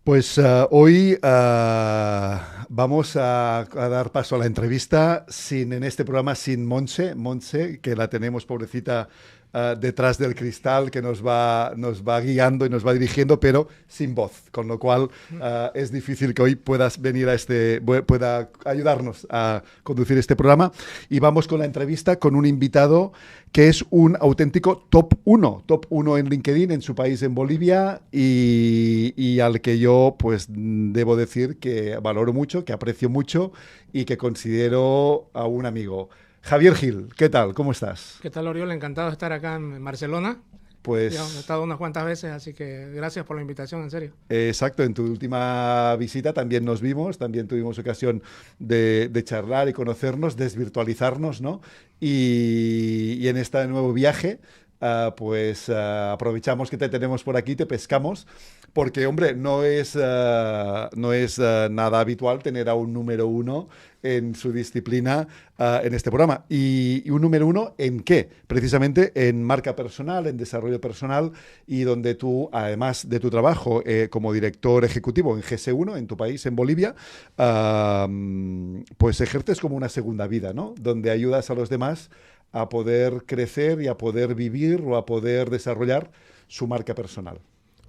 Pues hoy vamos a dar paso a la entrevista en este programa sin Montse, que la tenemos, pobrecita, detrás del cristal, que nos va guiando y nos va dirigiendo, pero sin voz, con lo cual es difícil que hoy puedas venir pueda ayudarnos a conducir este programa. Y vamos con la entrevista con un invitado que es un auténtico top 1 en LinkedIn, en su país, en Bolivia, y al que yo pues debo decir que valoro mucho, que aprecio mucho y que considero a un amigo. Javier Gil, ¿qué tal? ¿Cómo estás? ¿Qué tal, Oriol? Encantado de estar acá en Barcelona. Ya he Pues estado unas cuantas veces, así que gracias por la invitación, en serio. exacto, en tu última visita también nos vimos, también tuvimos ocasión de charlar y conocernos, desvirtualizarnos, ¿no? Y en este nuevo viaje, aprovechamos que te tenemos por aquí, te pescamos, porque, hombre, no es nada habitual tener a un número uno en su disciplina en este programa. ¿Y un número uno en qué? Precisamente en marca personal, en desarrollo personal, y donde tú, además de tu trabajo como director ejecutivo en GS1, en tu país, en Bolivia, pues ejerces como una segunda vida, ¿no? Donde ayudas a los demás a poder crecer y a poder vivir o a poder desarrollar su marca personal.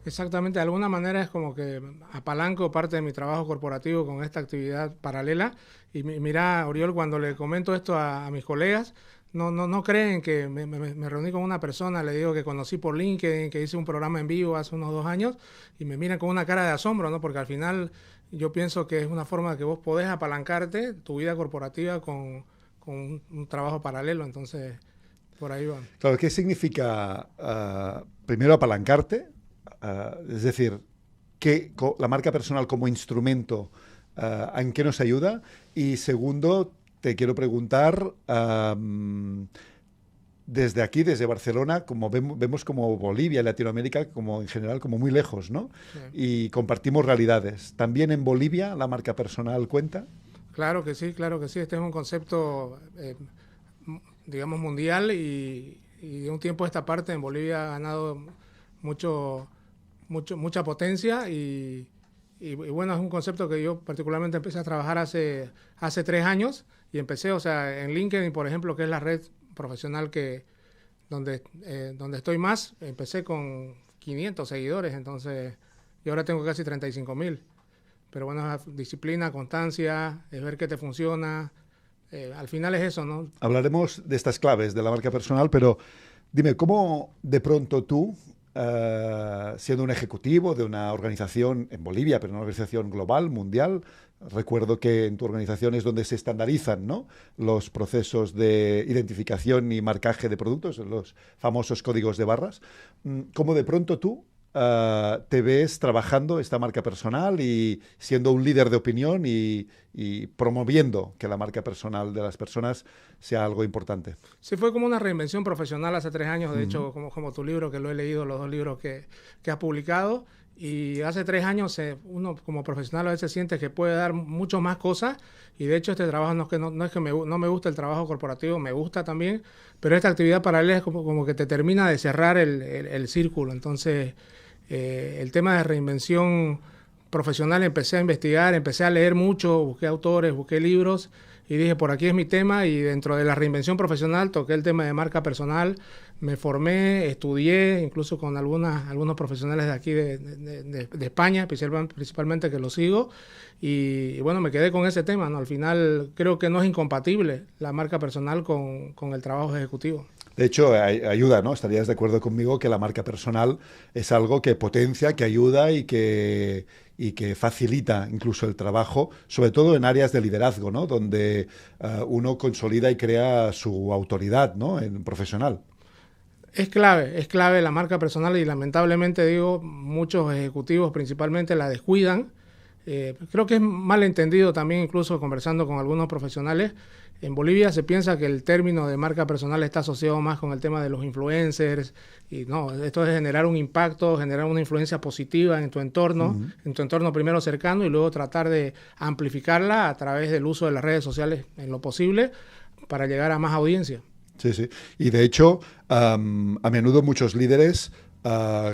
Exactamente, de alguna manera es como que apalanco parte de mi trabajo corporativo con esta actividad paralela. Y mira, Oriol, cuando le comento esto a mis colegas, no creen que me reuní con una persona, le digo que conocí por LinkedIn, que hice un programa en vivo hace unos 2 años, y me miran con una cara de asombro, ¿no? Porque al final yo pienso que es una forma que vos podés apalancarte tu vida corporativa con un trabajo paralelo, entonces por ahí va. Claro, ¿qué significa primero apalancarte? Es decir, la marca personal como instrumento, ¿en qué nos ayuda? Y segundo, te quiero preguntar, desde aquí, desde Barcelona, como vemos como Bolivia y Latinoamérica, como en general, como muy lejos, ¿no? Sí. Y compartimos realidades. ¿También en Bolivia la marca personal cuenta? Claro que sí, claro que sí. Este es un concepto, digamos, mundial y de un tiempo a esta parte en Bolivia ha ganado mucho, mucha potencia y bueno, es un concepto que yo particularmente empecé a trabajar hace 3 años y empecé, o sea, en LinkedIn, por ejemplo, que es la red profesional donde estoy más, empecé con 500 seguidores, entonces, y ahora tengo casi 35.000. Pero bueno, es disciplina, constancia, es ver qué te funciona. Al final es eso, ¿no? Hablaremos de estas claves de la marca personal, pero dime, ¿cómo de pronto tú, siendo un ejecutivo de una organización en Bolivia, pero una organización global, mundial, recuerdo que en tu organización es donde se estandarizan, ¿no?, los procesos de identificación y marcaje de productos, los famosos códigos de barras, ¿cómo de pronto tú te ves trabajando esta marca personal y siendo un líder de opinión y promoviendo que la marca personal de las personas sea algo importante? Sí, fue como una reinvención profesional hace 3 años, de Ujú. hecho, como tu libro, que lo he leído, los 2 libros que has publicado. Y hace 3 años uno como profesional a veces siente que puede dar mucho más cosas. Y de hecho este trabajo no es que no me gusta el trabajo corporativo, me gusta también. Pero esta actividad paralela es como que te termina de cerrar el círculo. Entonces el tema de reinvención profesional empecé a investigar, empecé a leer mucho, busqué autores, busqué libros y dije, por aquí es mi tema y dentro de la reinvención profesional toqué el tema de marca personal, me formé, estudié, incluso con algunos profesionales de aquí de España, principalmente que lo sigo y bueno, me quedé con ese tema, ¿no? Al final creo que no es incompatible la marca personal con el trabajo ejecutivo. De hecho, ayuda, ¿no? Estarías de acuerdo conmigo que la marca personal es algo que potencia, que ayuda y que facilita incluso el trabajo, sobre todo en áreas de liderazgo, ¿no? Donde uno consolida y crea su autoridad, ¿no?, en profesional. Es clave la marca personal y lamentablemente digo, muchos ejecutivos principalmente la descuidan. Creo que es mal entendido también, incluso conversando con algunos profesionales. En Bolivia se piensa que el término de marca personal está asociado más con el tema de los influencers y no, esto es generar un impacto, generar una influencia positiva Ujú. en tu entorno primero cercano y luego tratar de amplificarla a través del uso de las redes sociales en lo posible para llegar a más audiencia. Sí, sí. Y de hecho, a menudo muchos líderes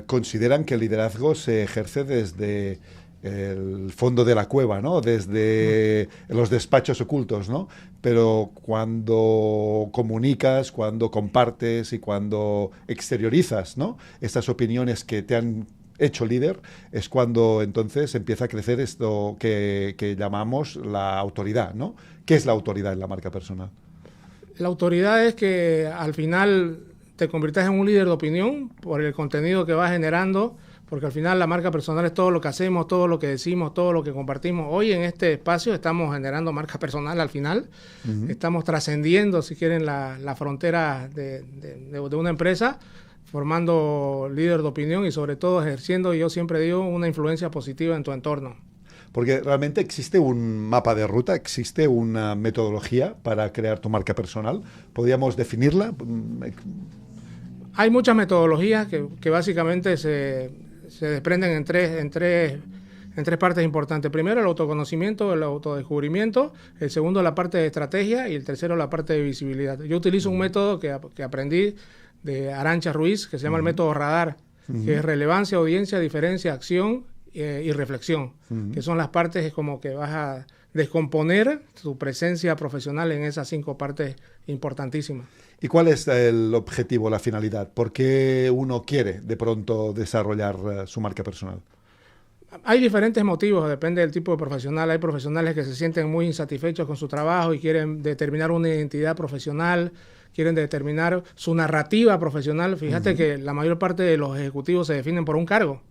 consideran que el liderazgo se ejerce desde el fondo de la cueva, ¿no? Desde los despachos ocultos, ¿no? Pero cuando comunicas, cuando compartes y cuando exteriorizas, ¿no? Estas opiniones que te han hecho líder, es cuando entonces empieza a crecer esto que llamamos la autoridad, ¿no? ¿Qué es la autoridad en la marca personal? La autoridad es que al final te conviertas en un líder de opinión por el contenido que vas generando, porque al final la marca personal es todo lo que hacemos, todo lo que decimos, todo lo que compartimos. Hoy en este espacio estamos generando marca personal al final, estamos trascendiendo, si quieren, la frontera de una empresa, formando líder de opinión y sobre todo ejerciendo, yo siempre digo, una influencia positiva en tu entorno. Porque realmente existe un mapa de ruta, existe una metodología para crear tu marca personal. ¿Podríamos definirla? Hay muchas metodologías que básicamente se desprenden en tres partes importantes. Primero, el autoconocimiento, el autodescubrimiento. El segundo, la parte de estrategia. Y el tercero, la parte de visibilidad. Yo utilizo un método que aprendí de Arantxa Ruiz, que se llama el método RADAR, que es relevancia, audiencia, diferencia, acción y reflexión, que son las partes como que vas a descomponer tu presencia profesional en esas 5 partes importantísimas. ¿Y cuál es el objetivo, la finalidad? ¿Por qué uno quiere de pronto desarrollar su marca personal? Hay diferentes motivos, depende del tipo de profesional. Hay profesionales que se sienten muy insatisfechos con su trabajo y quieren determinar una identidad profesional, quieren determinar su narrativa profesional. Fíjate que la mayor parte de los ejecutivos se definen por un cargo.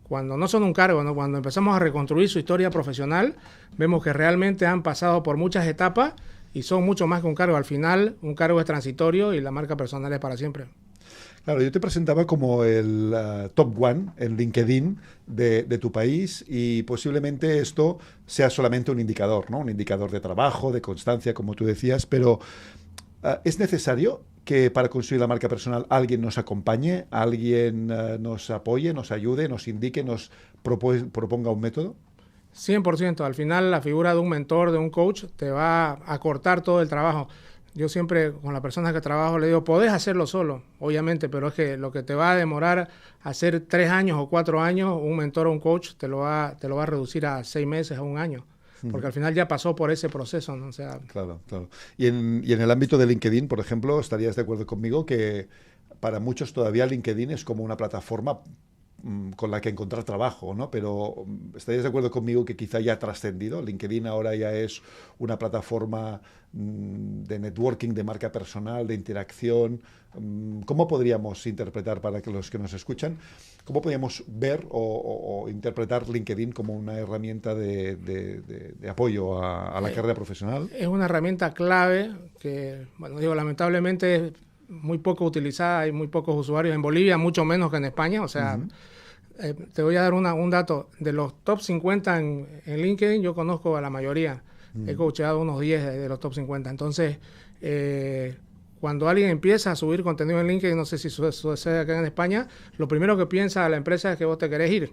Cuando no son un cargo, ¿no? Cuando empezamos a reconstruir su historia profesional, vemos que realmente han pasado por muchas etapas y son mucho más que un cargo. Al final, un cargo es transitorio y la marca personal es para siempre. Claro, yo te presentaba como el top one en LinkedIn de tu país y posiblemente esto sea solamente un indicador, ¿no? Un indicador de trabajo, de constancia, como tú decías, pero ¿es necesario que para construir la marca personal alguien nos acompañe, alguien nos apoye, nos ayude, nos indique, nos proponga un método? 100%. Al final, la figura de un mentor, de un coach, te va a acortar todo el trabajo. Yo siempre con la persona que trabajo le digo, podés hacerlo solo, obviamente, pero es que lo que te va a demorar hacer 3 años o 4 años, un mentor o un coach te lo va a reducir a 6 meses, a 1 año. Porque al final ya pasó por ese proceso, ¿no? O sea, claro. Y en el ámbito de LinkedIn, por ejemplo, ¿estarías de acuerdo conmigo que para muchos todavía LinkedIn es como una plataforma con la que encontrar trabajo, ¿no? Pero ¿estarías de acuerdo conmigo que quizá ya ha trascendido? LinkedIn ahora ya es una plataforma de networking, de marca personal, de interacción. ¿Cómo podríamos interpretar, para que los que nos escuchan, cómo podríamos ver o interpretar LinkedIn como una herramienta de apoyo a la carrera profesional? Es una herramienta clave que, bueno, digo, lamentablemente es muy poco utilizada, hay muy pocos usuarios en Bolivia, mucho menos que en España. O sea, te voy a dar un dato. De los top 50 en LinkedIn, yo conozco a la mayoría. He coacheado unos 10 de los top 50. Entonces, cuando alguien empieza a subir contenido en LinkedIn, no sé si sucede acá en España, lo primero que piensa la empresa es que vos te querés ir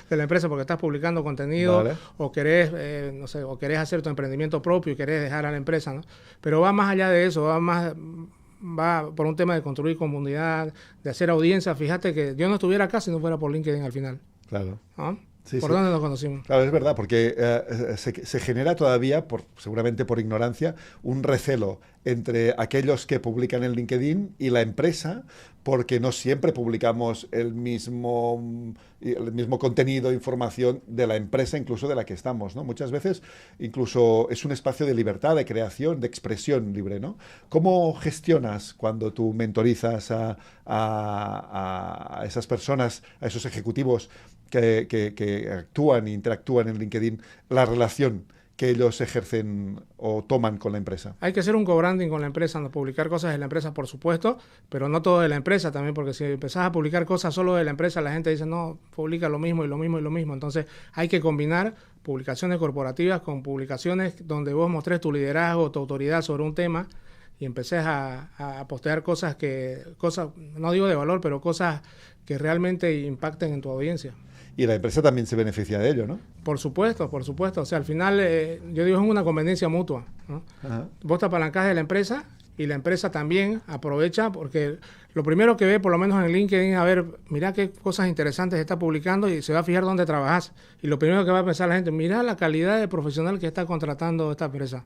de la empresa porque estás publicando contenido, vale, o querés, no sé, o querés hacer tu emprendimiento propio y querés dejar a la empresa, ¿no? Pero va más allá de eso, va por un tema de construir comunidad, de hacer audiencia. Fíjate que yo no estuviera acá si no fuera por LinkedIn al final. Claro. ¿Ah? Sí, ¿Por sí. dónde nos conocimos? Claro, es verdad, porque se genera todavía, seguramente por ignorancia, un recelo entre aquellos que publican en LinkedIn y la empresa, porque no siempre publicamos el mismo contenido, información de la empresa, incluso de la que estamos, ¿no? Muchas veces incluso es un espacio de libertad, de creación, de expresión libre, ¿no? ¿Cómo gestionas cuando tú mentorizas a esas personas, a esos ejecutivos que actúan e interactúan en LinkedIn, la relación que ellos ejercen o toman con la empresa? Hay que hacer un co-branding con la empresa, no publicar cosas de la empresa, por supuesto, pero no todo de la empresa también, porque si empezás a publicar cosas solo de la empresa, la gente dice, no, publica lo mismo y lo mismo y lo mismo. Entonces hay que combinar publicaciones corporativas con publicaciones donde vos mostrés tu liderazgo, tu autoridad sobre un tema y empecés a postear cosas, no digo de valor, pero cosas que realmente impacten en tu audiencia. Y la empresa también se beneficia de ello, ¿no? Por supuesto. O sea, al final, yo digo, es una conveniencia mutua, ¿no? Vos te apalancás de la empresa y la empresa también aprovecha, porque lo primero que ve, por lo menos en LinkedIn, a ver, mira qué cosas interesantes está publicando y se va a fijar dónde trabajas. Y lo primero que va a pensar la gente, mira la calidad de profesional que está contratando esta empresa.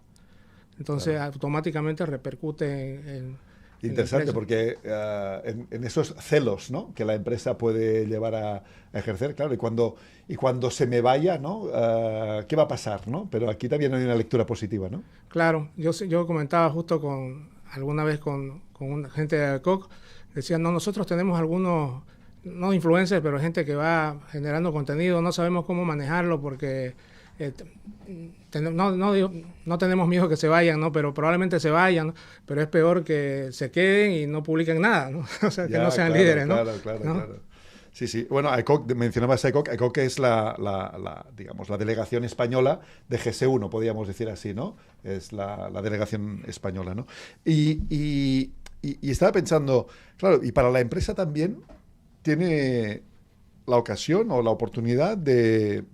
Entonces, automáticamente repercute en Interesante, porque en esos celos, ¿no?, que la empresa puede llevar a ejercer, claro, y cuando se me vaya, ¿no?, ¿qué va a pasar, no? Pero aquí también hay una lectura positiva, ¿no? Claro, yo comentaba justo alguna vez con una gente de AECOC, decían, no, nosotros tenemos algunos, no influencers, pero gente que va generando contenido, no sabemos cómo manejarlo porque no tenemos miedo que se vayan, ¿no? Pero probablemente se vayan, ¿no? Pero es peor que se queden y no publiquen nada, ¿no? O sea, que no sean líderes, ¿no? Claro. Sí, sí. Bueno, AECOC, mencionabas AECOC. AECOC es digamos, la delegación española de GS1, podríamos decir así, ¿no? Es la delegación española, ¿no? Y estaba pensando, claro, y para la empresa también tiene la ocasión o la oportunidad de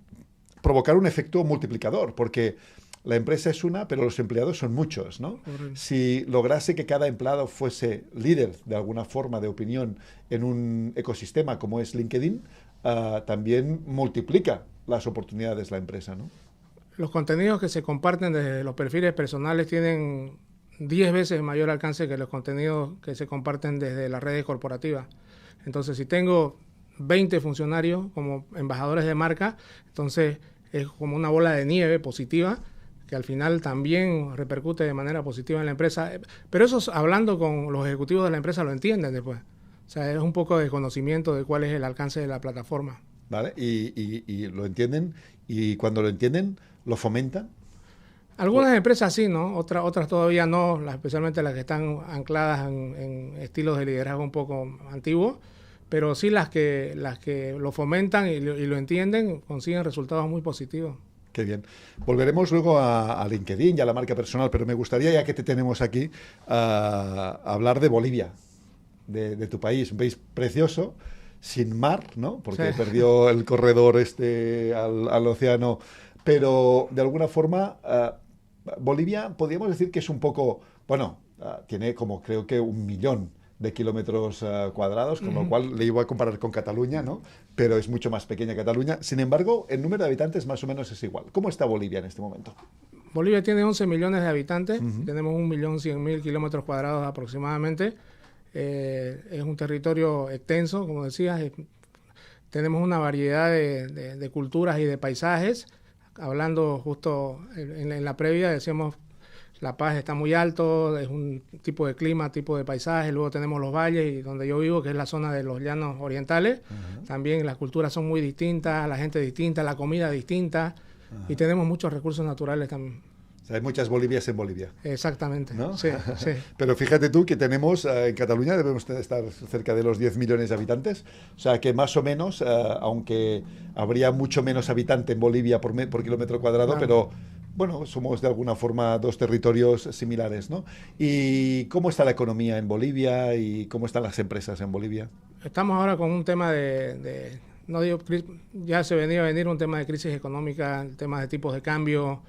provocar un efecto multiplicador, porque la empresa es una, pero los empleados son muchos, ¿no? Si lograse que cada empleado fuese líder de alguna forma de opinión en un ecosistema como es LinkedIn, también multiplica las oportunidades la empresa, ¿no? Los contenidos que se comparten desde los perfiles personales tienen 10 veces mayor alcance que los contenidos que se comparten desde las redes corporativas. Entonces, si tengo 20 funcionarios como embajadores de marca, entonces es como una bola de nieve positiva que al final también repercute de manera positiva en la empresa. Pero eso, hablando con los ejecutivos de la empresa, lo entienden después. O sea, es un poco de conocimiento de cuál es el alcance de la plataforma. ¿Vale? Y lo entienden, y cuando lo entienden, lo fomentan. Algunas empresas sí, ¿no? Otras todavía no, especialmente las que están ancladas en estilos de liderazgo un poco antiguos, pero sí las que lo fomentan y lo entienden, consiguen resultados muy positivos. Qué bien. Volveremos luego a LinkedIn y a la marca personal, pero me gustaría, ya que te tenemos aquí, hablar de Bolivia, de tu país. Un país precioso, sin mar, ¿no? Porque sí, perdió el corredor al océano, pero de alguna forma Bolivia podríamos decir que es un poco, bueno, tiene como creo que 1 millón de kilómetros cuadrados, con lo cual le iba a comparar con Cataluña, ¿no? Pero es mucho más pequeña Cataluña. Sin embargo, el número de habitantes más o menos es igual. ¿Cómo está Bolivia en este momento? Bolivia tiene 11 millones de habitantes, tenemos 1.100.000 kilómetros cuadrados aproximadamente. Es un territorio extenso, como decías. Tenemos una variedad de culturas y de paisajes. Hablando justo en la previa, decíamos La Paz está muy alto, es un tipo de clima, tipo de paisaje. Luego tenemos los valles, y donde yo vivo, que es la zona de los llanos orientales. También las culturas son muy distintas, la gente distinta, la comida distinta. Y tenemos muchos recursos naturales también. O sea, hay muchas Bolivias en Bolivia. Exactamente, ¿no? Sí. Pero fíjate tú que tenemos, en Cataluña debemos estar cerca de los 10 millones de habitantes. O sea, que más o menos, aunque habría mucho menos habitante en Bolivia por kilómetro cuadrado, claro, pero bueno, somos de alguna forma dos territorios similares, ¿no? ¿Y cómo está la economía en Bolivia y cómo están las empresas en Bolivia? Estamos ahora con un tema no digo, ya se venía a venir un tema de crisis económica, el tema de tipos de cambio,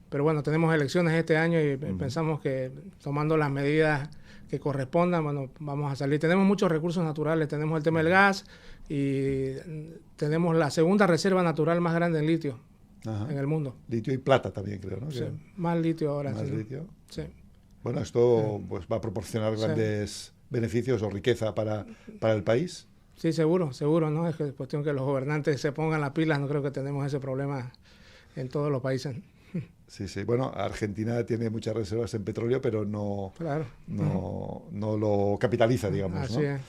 pero bueno, tenemos elecciones este año y pensamos que tomando las medidas que correspondan, bueno, vamos a salir. Tenemos muchos recursos naturales, tenemos el tema del gas y tenemos la segunda reserva natural más grande en litio. En el mundo. Litio y plata también, creo, ¿no? Sí, más litio ahora. Más sí, litio. Sí. Bueno, esto pues va a proporcionar grandes beneficios o riqueza para el país. Sí, seguro, ¿no? Es cuestión que los gobernantes se pongan las pilas, no creo que tenemos ese problema en todos los países. Sí. Bueno, Argentina tiene muchas reservas en petróleo, pero no lo capitaliza, digamos, Así ¿no? es.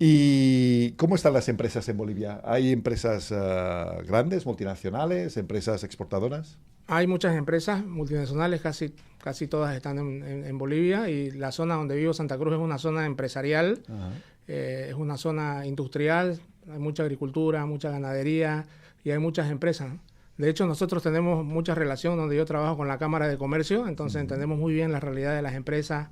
¿Y cómo están las empresas en Bolivia? ¿Hay empresas grandes, multinacionales, empresas exportadoras? Hay muchas empresas multinacionales, casi todas están en Bolivia, y la zona donde vivo, Santa Cruz, es una zona empresarial, es una zona industrial, hay mucha agricultura, mucha ganadería y hay muchas empresas, ¿no? De hecho, nosotros tenemos mucha relación donde yo trabajo con la Cámara de Comercio, entonces entendemos muy bien la realidad de las empresas,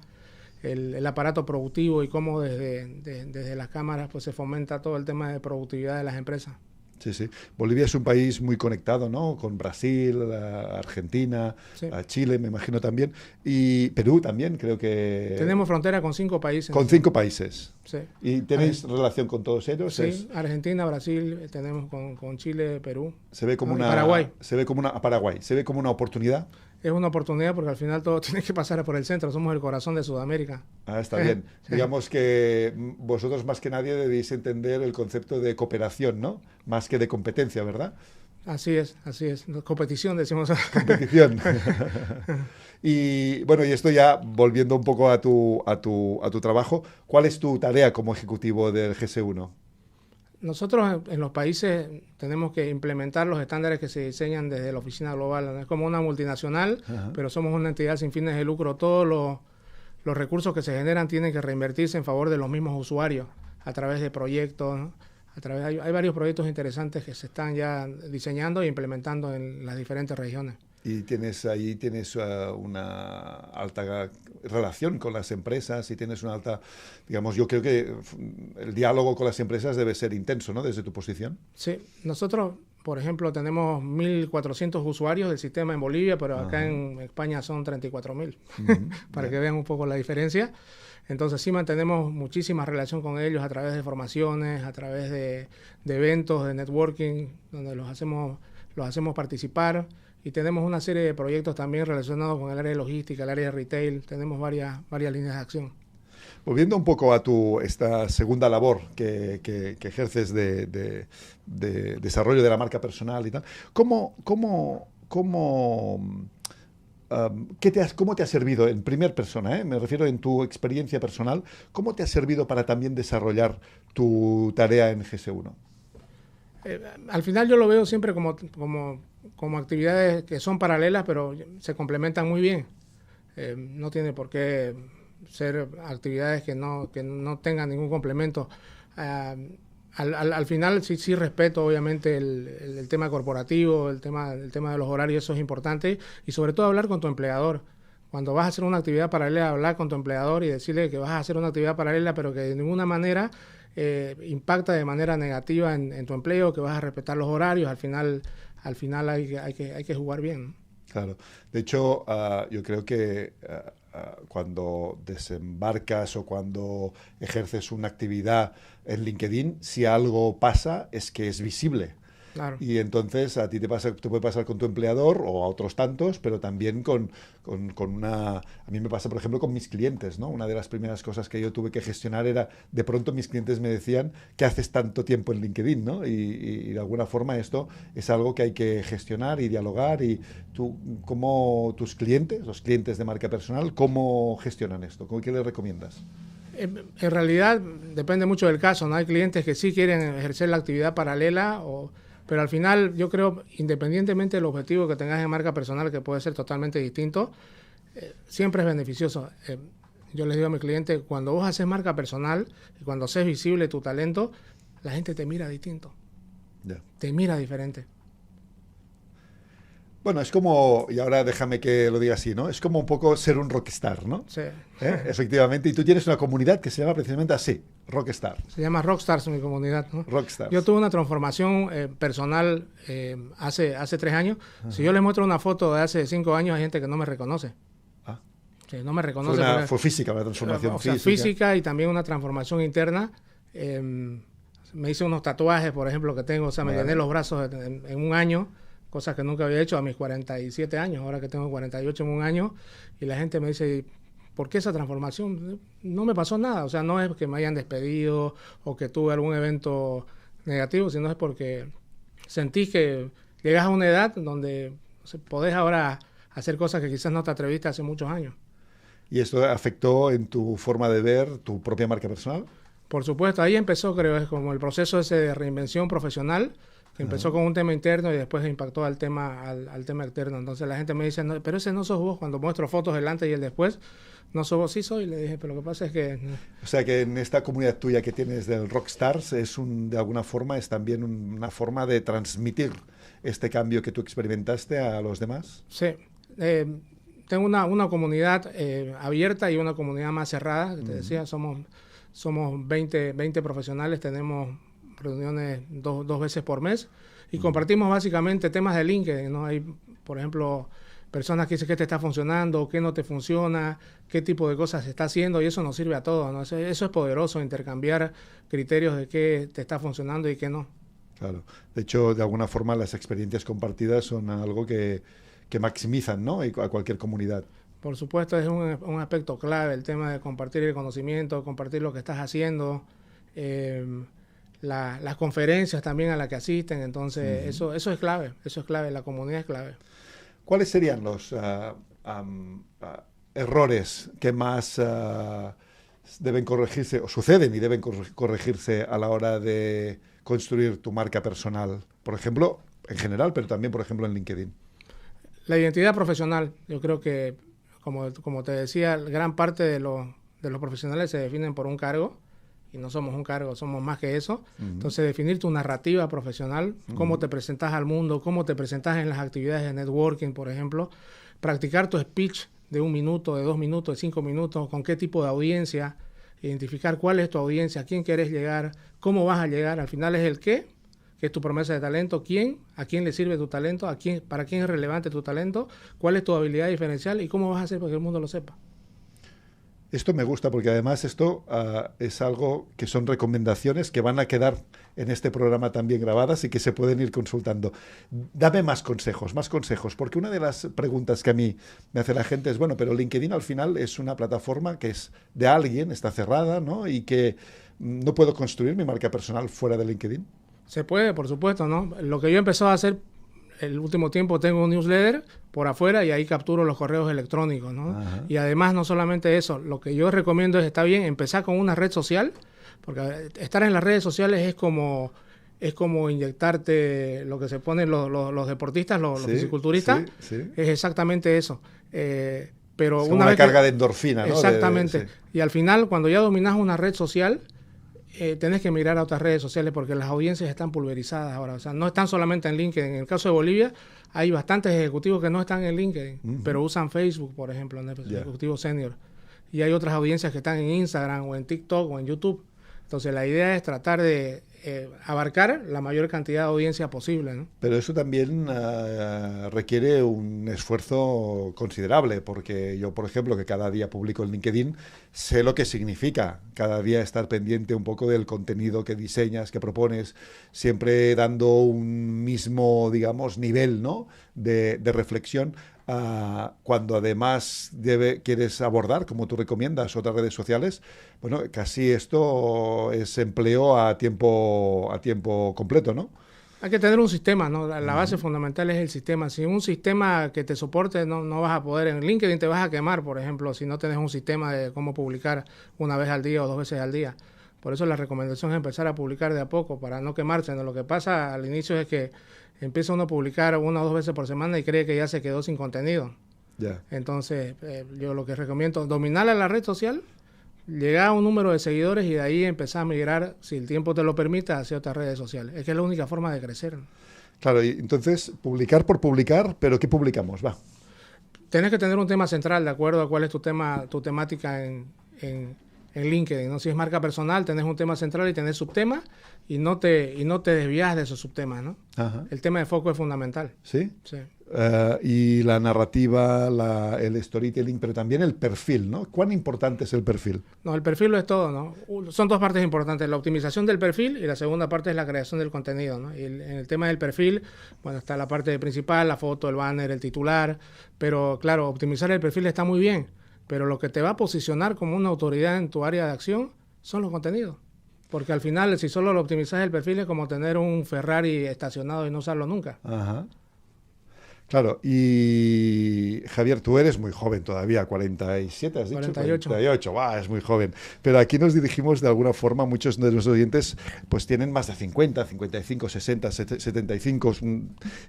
el aparato productivo y cómo desde las cámaras pues se fomenta todo el tema de productividad de las empresas. Sí, sí. Bolivia es un país muy conectado, ¿no? Con Brasil, Argentina, Sí. Chile, me imagino también, y Perú también, creo que Tenemos frontera con 5 países. con 5 países. Sí. ¿Y tenéis relación con todos ellos? Sí, Argentina, Brasil, tenemos con Chile, Perú, Se ve como ¿no? Y una Paraguay. se ve como una Paraguay, se ve como una oportunidad. Es una oportunidad porque al final todo tiene que pasar por el centro. Somos el corazón de Sudamérica. Ah, está bien. Sí. Digamos que vosotros más que nadie debéis entender el concepto de cooperación, ¿no? Más que de competencia, ¿verdad? Así es, así es. Competición, decimos. Competición. Y bueno, y esto ya volviendo un poco a tu trabajo, ¿cuál es tu tarea como ejecutivo del GS1? Nosotros en los países tenemos que implementar los estándares que se diseñan desde la oficina global. ¿No? Es como una multinacional, Ajá. pero somos una entidad sin fines de lucro. Todos los recursos que se generan tienen que reinvertirse en favor de los mismos usuarios a través de proyectos, ¿no? Hay varios proyectos interesantes que se están ya diseñando e implementando en las diferentes regiones. Y tienes una alta relación con las empresas y tienes una alta, digamos, yo creo que el diálogo con las empresas debe ser intenso, ¿no? Desde tu posición. Sí, nosotros, por ejemplo, tenemos 1.400 usuarios del sistema en Bolivia, pero acá Ajá. en España son 34.000, para Bien. que vean un poco la diferencia. Entonces sí mantenemos muchísima relación con ellos a través de formaciones, a través de eventos, de networking, donde los hacemos participar. Y tenemos una serie de proyectos también relacionados con el área de logística, el área de retail. Tenemos varias líneas de acción. Volviendo un poco a esta segunda labor que ejerces de desarrollo de la marca personal y tal, ¿cómo te ha servido en primera persona, me refiero en tu experiencia personal, cómo te ha servido para también desarrollar tu tarea en GS1? Al final yo lo veo siempre como actividades que son paralelas, pero se complementan muy bien. No tiene por qué ser actividades que no tengan ningún complemento. Al final sí respeto obviamente el tema corporativo, el tema de los horarios, eso es importante, y sobre todo hablar con tu empleador. Cuando vas a hacer una actividad paralela, hablar con tu empleador y decirle que vas a hacer una actividad paralela, pero que de ninguna manera impacta de manera negativa en tu empleo, que vas a respetar los horarios. Al final hay que jugar bien, ¿no? Claro. De hecho, yo creo que cuando desembarcas o cuando ejerces una actividad en LinkedIn, si algo pasa es que es visible. Claro. Y entonces a ti te puede pasar con tu empleador o a otros tantos, pero también con una... A mí me pasa, por ejemplo, con mis clientes, ¿no? Una de las primeras cosas que yo tuve que gestionar era, de pronto mis clientes me decían, ¿qué haces tanto tiempo en LinkedIn, ¿no? Y de alguna forma esto es algo que hay que gestionar y dialogar. Y tú, ¿cómo tus clientes, los clientes de marca personal, cómo gestionan esto? ¿Qué les recomiendas? En realidad depende mucho del caso, ¿no? Hay clientes que sí quieren ejercer la actividad paralela, pero al final yo creo, independientemente del objetivo que tengas en marca personal, que puede ser totalmente distinto, siempre es beneficioso. Yo les digo a mi cliente, cuando vos haces marca personal y cuando haces visible tu talento, la gente te mira distinto, te mira diferente. Bueno, es como, y ahora déjame que lo diga así, ¿no? Es como un poco ser un rockstar, ¿no? Sí. Efectivamente, y tú tienes una comunidad que se llama precisamente así, Rockstar. Se llama Rockstars en mi comunidad, ¿no? Rockstars. Yo tuve una transformación personal hace 3 años. Ajá. Si yo les muestro una foto de hace 5 años, hay gente que no me reconoce. Ah. Que no me reconoce. Fue física, una transformación o sea, física y también una transformación interna. Me hice unos tatuajes, por ejemplo, que tengo. O sea, me llené los brazos en un año. Cosas que nunca había hecho a mis 47 años, ahora que tengo 48 en un año, y la gente me dice, ¿por qué esa transformación? No me pasó nada, o sea, no es que me hayan despedido o que tuve algún evento negativo, sino es porque sentí que llegas a una edad donde podés ahora hacer cosas que quizás no te atreviste hace muchos años. ¿Y esto afectó en tu forma de ver tu propia marca personal? Por supuesto, ahí empezó, creo, es como el proceso ese de reinvención profesional, que empezó con un tema interno y después impactó al tema externo. Entonces la gente me dice, no, pero ese no sos vos. Cuando muestro fotos del antes y el después, no sos vos. Sí soy. Le dije, pero lo que pasa es que... O sea que en esta comunidad tuya que tienes del Rockstars, de alguna forma es también una forma de transmitir este cambio que tú experimentaste a los demás. Sí. Tengo una comunidad abierta y una comunidad más cerrada. Te decía, somos 20 profesionales, tenemos reuniones dos veces por mes y compartimos básicamente temas de LinkedIn, ¿no? Hay, por ejemplo, personas que dicen qué te está funcionando, qué no te funciona, qué tipo de cosas se está haciendo y eso nos sirve a todos, ¿no? Eso es poderoso, intercambiar criterios de qué te está funcionando y qué no. Claro. De hecho, de alguna forma las experiencias compartidas son algo que maximizan, ¿no? A cualquier comunidad. Por supuesto, es un aspecto clave el tema de compartir el conocimiento, compartir lo que estás haciendo, las conferencias también a las que asisten, entonces eso es clave, la comunidad es clave. ¿Cuáles serían los errores que más deben corregirse, o suceden y deben corregirse a la hora de construir tu marca personal? Por ejemplo, en general, pero también, por ejemplo, en LinkedIn. La identidad profesional, yo creo que, como te decía, gran parte de los profesionales se definen por un cargo, y no somos un cargo, somos más que eso. Entonces, definir tu narrativa profesional, cómo te presentas al mundo, cómo te presentas en las actividades de networking, por ejemplo, practicar tu speech de 1 minuto, de 2 minutos, de 5 minutos, con qué tipo de audiencia, identificar cuál es tu audiencia, a quién quieres llegar, cómo vas a llegar, al final es el qué, que es tu promesa de talento, quién, a quién le sirve tu talento, para quién es relevante tu talento, cuál es tu habilidad diferencial y cómo vas a hacer para que el mundo lo sepa. Esto me gusta porque además esto es algo que son recomendaciones que van a quedar en este programa también grabadas y que se pueden ir consultando. Dame más consejos, porque una de las preguntas que a mí me hace la gente es, bueno, pero LinkedIn al final es una plataforma que es de alguien, está cerrada, ¿no? Y que no puedo construir mi marca personal fuera de LinkedIn. Se puede, por supuesto, ¿no? Lo que yo he empezado a hacer el último tiempo, tengo un newsletter por afuera y ahí capturo los correos electrónicos, ¿no? Ajá. Y además, no solamente eso, lo que yo recomiendo es, está bien, empezar con una red social, porque estar en las redes sociales es como inyectarte lo que se ponen los deportistas, los fisiculturistas, es exactamente eso. Pero es una carga de endorfina, ¿no? Exactamente. Y al final, cuando ya dominas una red social, tenés que mirar a otras redes sociales porque las audiencias están pulverizadas ahora. O sea, no están solamente en LinkedIn. En el caso de Bolivia, hay bastantes ejecutivos que no están en LinkedIn, pero usan Facebook, por ejemplo, en el ejecutivo senior. Y hay otras audiencias que están en Instagram o en TikTok o en YouTube. Entonces, la idea es tratar de abarcar la mayor cantidad de audiencia posible, ¿no? Pero eso también requiere un esfuerzo considerable, porque yo, por ejemplo, que cada día publico en LinkedIn, sé lo que significa cada día estar pendiente un poco del contenido que diseñas, que propones, siempre dando un mismo, digamos, nivel, ¿no? de reflexión. Cuando además quieres abordar, como tú recomiendas, otras redes sociales, bueno, casi esto es empleo a tiempo completo, ¿no? Hay que tener un sistema, ¿no? La base fundamental es el sistema. Sin un sistema que te soporte, no vas a poder. En LinkedIn te vas a quemar, por ejemplo, si no tienes un sistema de cómo publicar 1 vez al día o 2 veces al día. Por eso la recomendación es empezar a publicar de a poco, para no quemarse, ¿no? Lo que pasa al inicio es que empieza uno a publicar 1 o 2 veces por semana y cree que ya se quedó sin contenido. Yeah. Entonces, yo lo que recomiendo es dominar la red social, llegar a un número de seguidores y de ahí empezar a migrar, si el tiempo te lo permite, hacia otras redes sociales. Es que es la única forma de crecer. Claro, y entonces, publicar por publicar, ¿pero qué publicamos? Va. Tienes que tener un tema central, de acuerdo a cuál es tu temática en LinkedIn, ¿no? Si es marca personal, tenés un tema central y tenés subtemas y no te desvías de esos subtemas, ¿no? Ajá. El tema de foco es fundamental. ¿Sí? Sí. Y la narrativa, el storytelling, pero también el perfil, ¿no? ¿Cuán importante es el perfil? No, el perfil lo es todo, ¿no? Son 2 partes importantes, la optimización del perfil y la segunda parte es la creación del contenido, ¿no? Y en el tema del perfil, bueno, está la parte principal, la foto, el banner, el titular, pero claro, optimizar el perfil está muy bien, pero lo que te va a posicionar como una autoridad en tu área de acción son los contenidos. Porque al final, si solo lo optimizas el perfil, es como tener un Ferrari estacionado y no usarlo nunca. Ajá. Claro, y Javier, tú eres muy joven todavía, 47, has dicho. 48, es muy joven. Pero aquí nos dirigimos de alguna forma, muchos de los oyentes pues tienen más de 50, 55, 60, 75,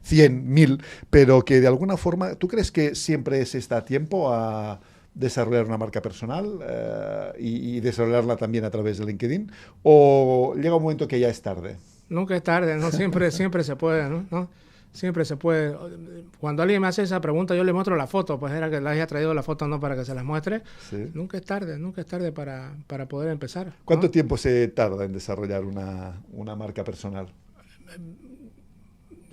100, 1000, pero que de alguna forma, ¿tú crees que siempre se está a tiempo a desarrollar una marca personal y desarrollarla también a través de LinkedIn? ¿O llega un momento que ya es tarde? Nunca es tarde, ¿no? Siempre se puede, ¿no? siempre se puede. Cuando alguien me hace esa pregunta, yo le muestro la foto, pues era que le haya traído la foto, no para que se las muestre. Sí. Nunca es tarde para poder empezar, ¿Cuánto ¿no? tiempo se tarda en desarrollar una marca personal?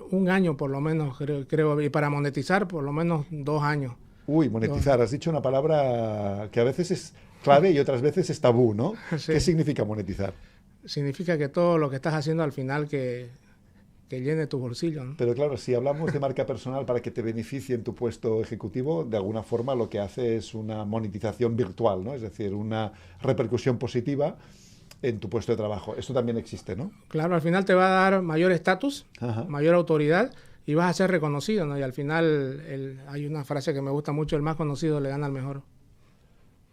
Un año por lo menos, creo, y para monetizar por lo menos 2 años. Uy, monetizar. Has dicho una palabra que a veces es clave y otras veces es tabú, ¿no? Sí. ¿Qué significa monetizar? Significa que todo lo que estás haciendo al final que llene tu bolsillo, ¿no? Pero claro, si hablamos de marca personal para que te beneficie en tu puesto ejecutivo, de alguna forma lo que hace es una monetización virtual, ¿no? Es decir, una repercusión positiva en tu puesto de trabajo. Esto también existe, ¿no? Claro, al final te va a dar mayor estatus, Ajá. mayor autoridad y vas a ser reconocido, ¿no? Y al final hay una frase que me gusta mucho, el más conocido le gana al mejor.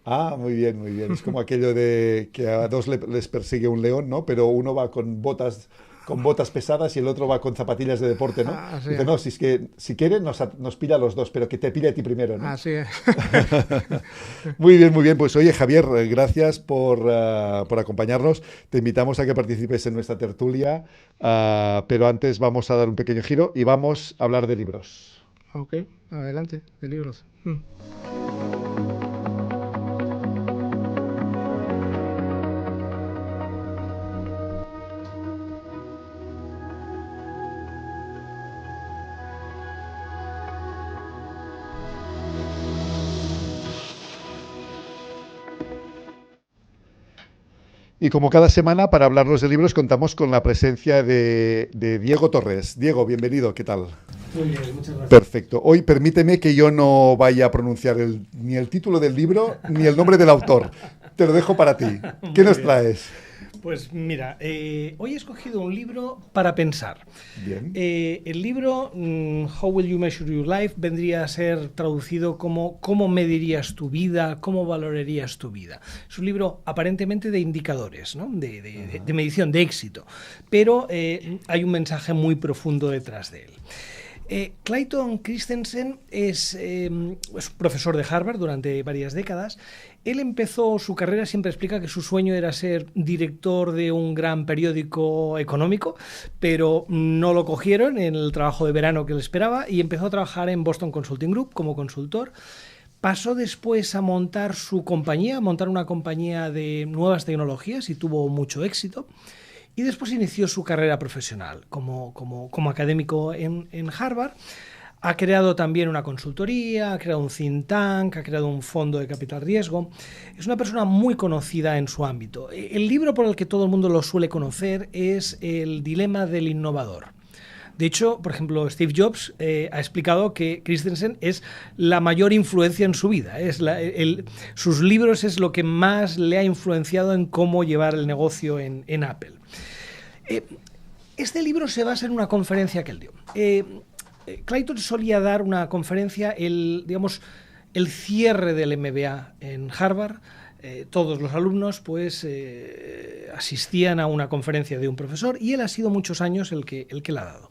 Ah, muy bien, muy bien. Es como aquello de que a dos les persigue un león, ¿no? Pero uno va con botas pesadas y el otro va con zapatillas de deporte, ¿no? Así Dice, es. no, si es que si quiere nos pilla a los dos, pero que te pille a ti primero, ¿no? Así es. Muy bien, muy bien. Pues oye, Javier, gracias por acompañarnos. Te invitamos a que participes en nuestra tertulia, pero antes vamos a dar un pequeño giro y vamos a hablar de libros. Ok, adelante, de libros. Y como cada semana, para hablarnos de libros, contamos con la presencia de Diego Torres. Diego, bienvenido, ¿qué tal? Muy bien, muchas gracias. Perfecto. Hoy permíteme que yo no vaya a pronunciar ni el título del libro ni el nombre del autor. Te lo dejo para ti. ¿Qué nos traes? Pues mira, hoy he escogido un libro para pensar. Bien. El libro How Will You Measure Your Life vendría a ser traducido como ¿Cómo medirías tu vida? ¿Cómo valorarías tu vida? Es un libro aparentemente de indicadores, ¿no? de medición, de éxito, pero hay un mensaje muy profundo detrás de él. Clayton Christensen es profesor de Harvard durante varias décadas. Él empezó su carrera, siempre explica que su sueño era ser director de un gran periódico económico, pero no lo cogieron en el trabajo de verano que le esperaba y empezó a trabajar en Boston Consulting Group como consultor. Pasó después a montar su compañía, a montar una compañía de nuevas tecnologías y tuvo mucho éxito. Y después inició su carrera profesional como académico en Harvard. Ha creado también una consultoría, ha creado un think tank, ha creado un fondo de capital riesgo. Es una persona muy conocida en su ámbito. El libro por el que todo el mundo lo suele conocer es El dilema del innovador. De hecho, por ejemplo, Steve Jobs ha explicado que Christensen es la mayor influencia en su vida. Sus libros es lo que más le ha influenciado en cómo llevar el negocio en Apple. Este libro se basa en una conferencia que él dio. Clayton solía dar una conferencia, el cierre del MBA en Harvard. Todos los alumnos pues asistían a una conferencia de un profesor y él ha sido muchos años el que la ha dado.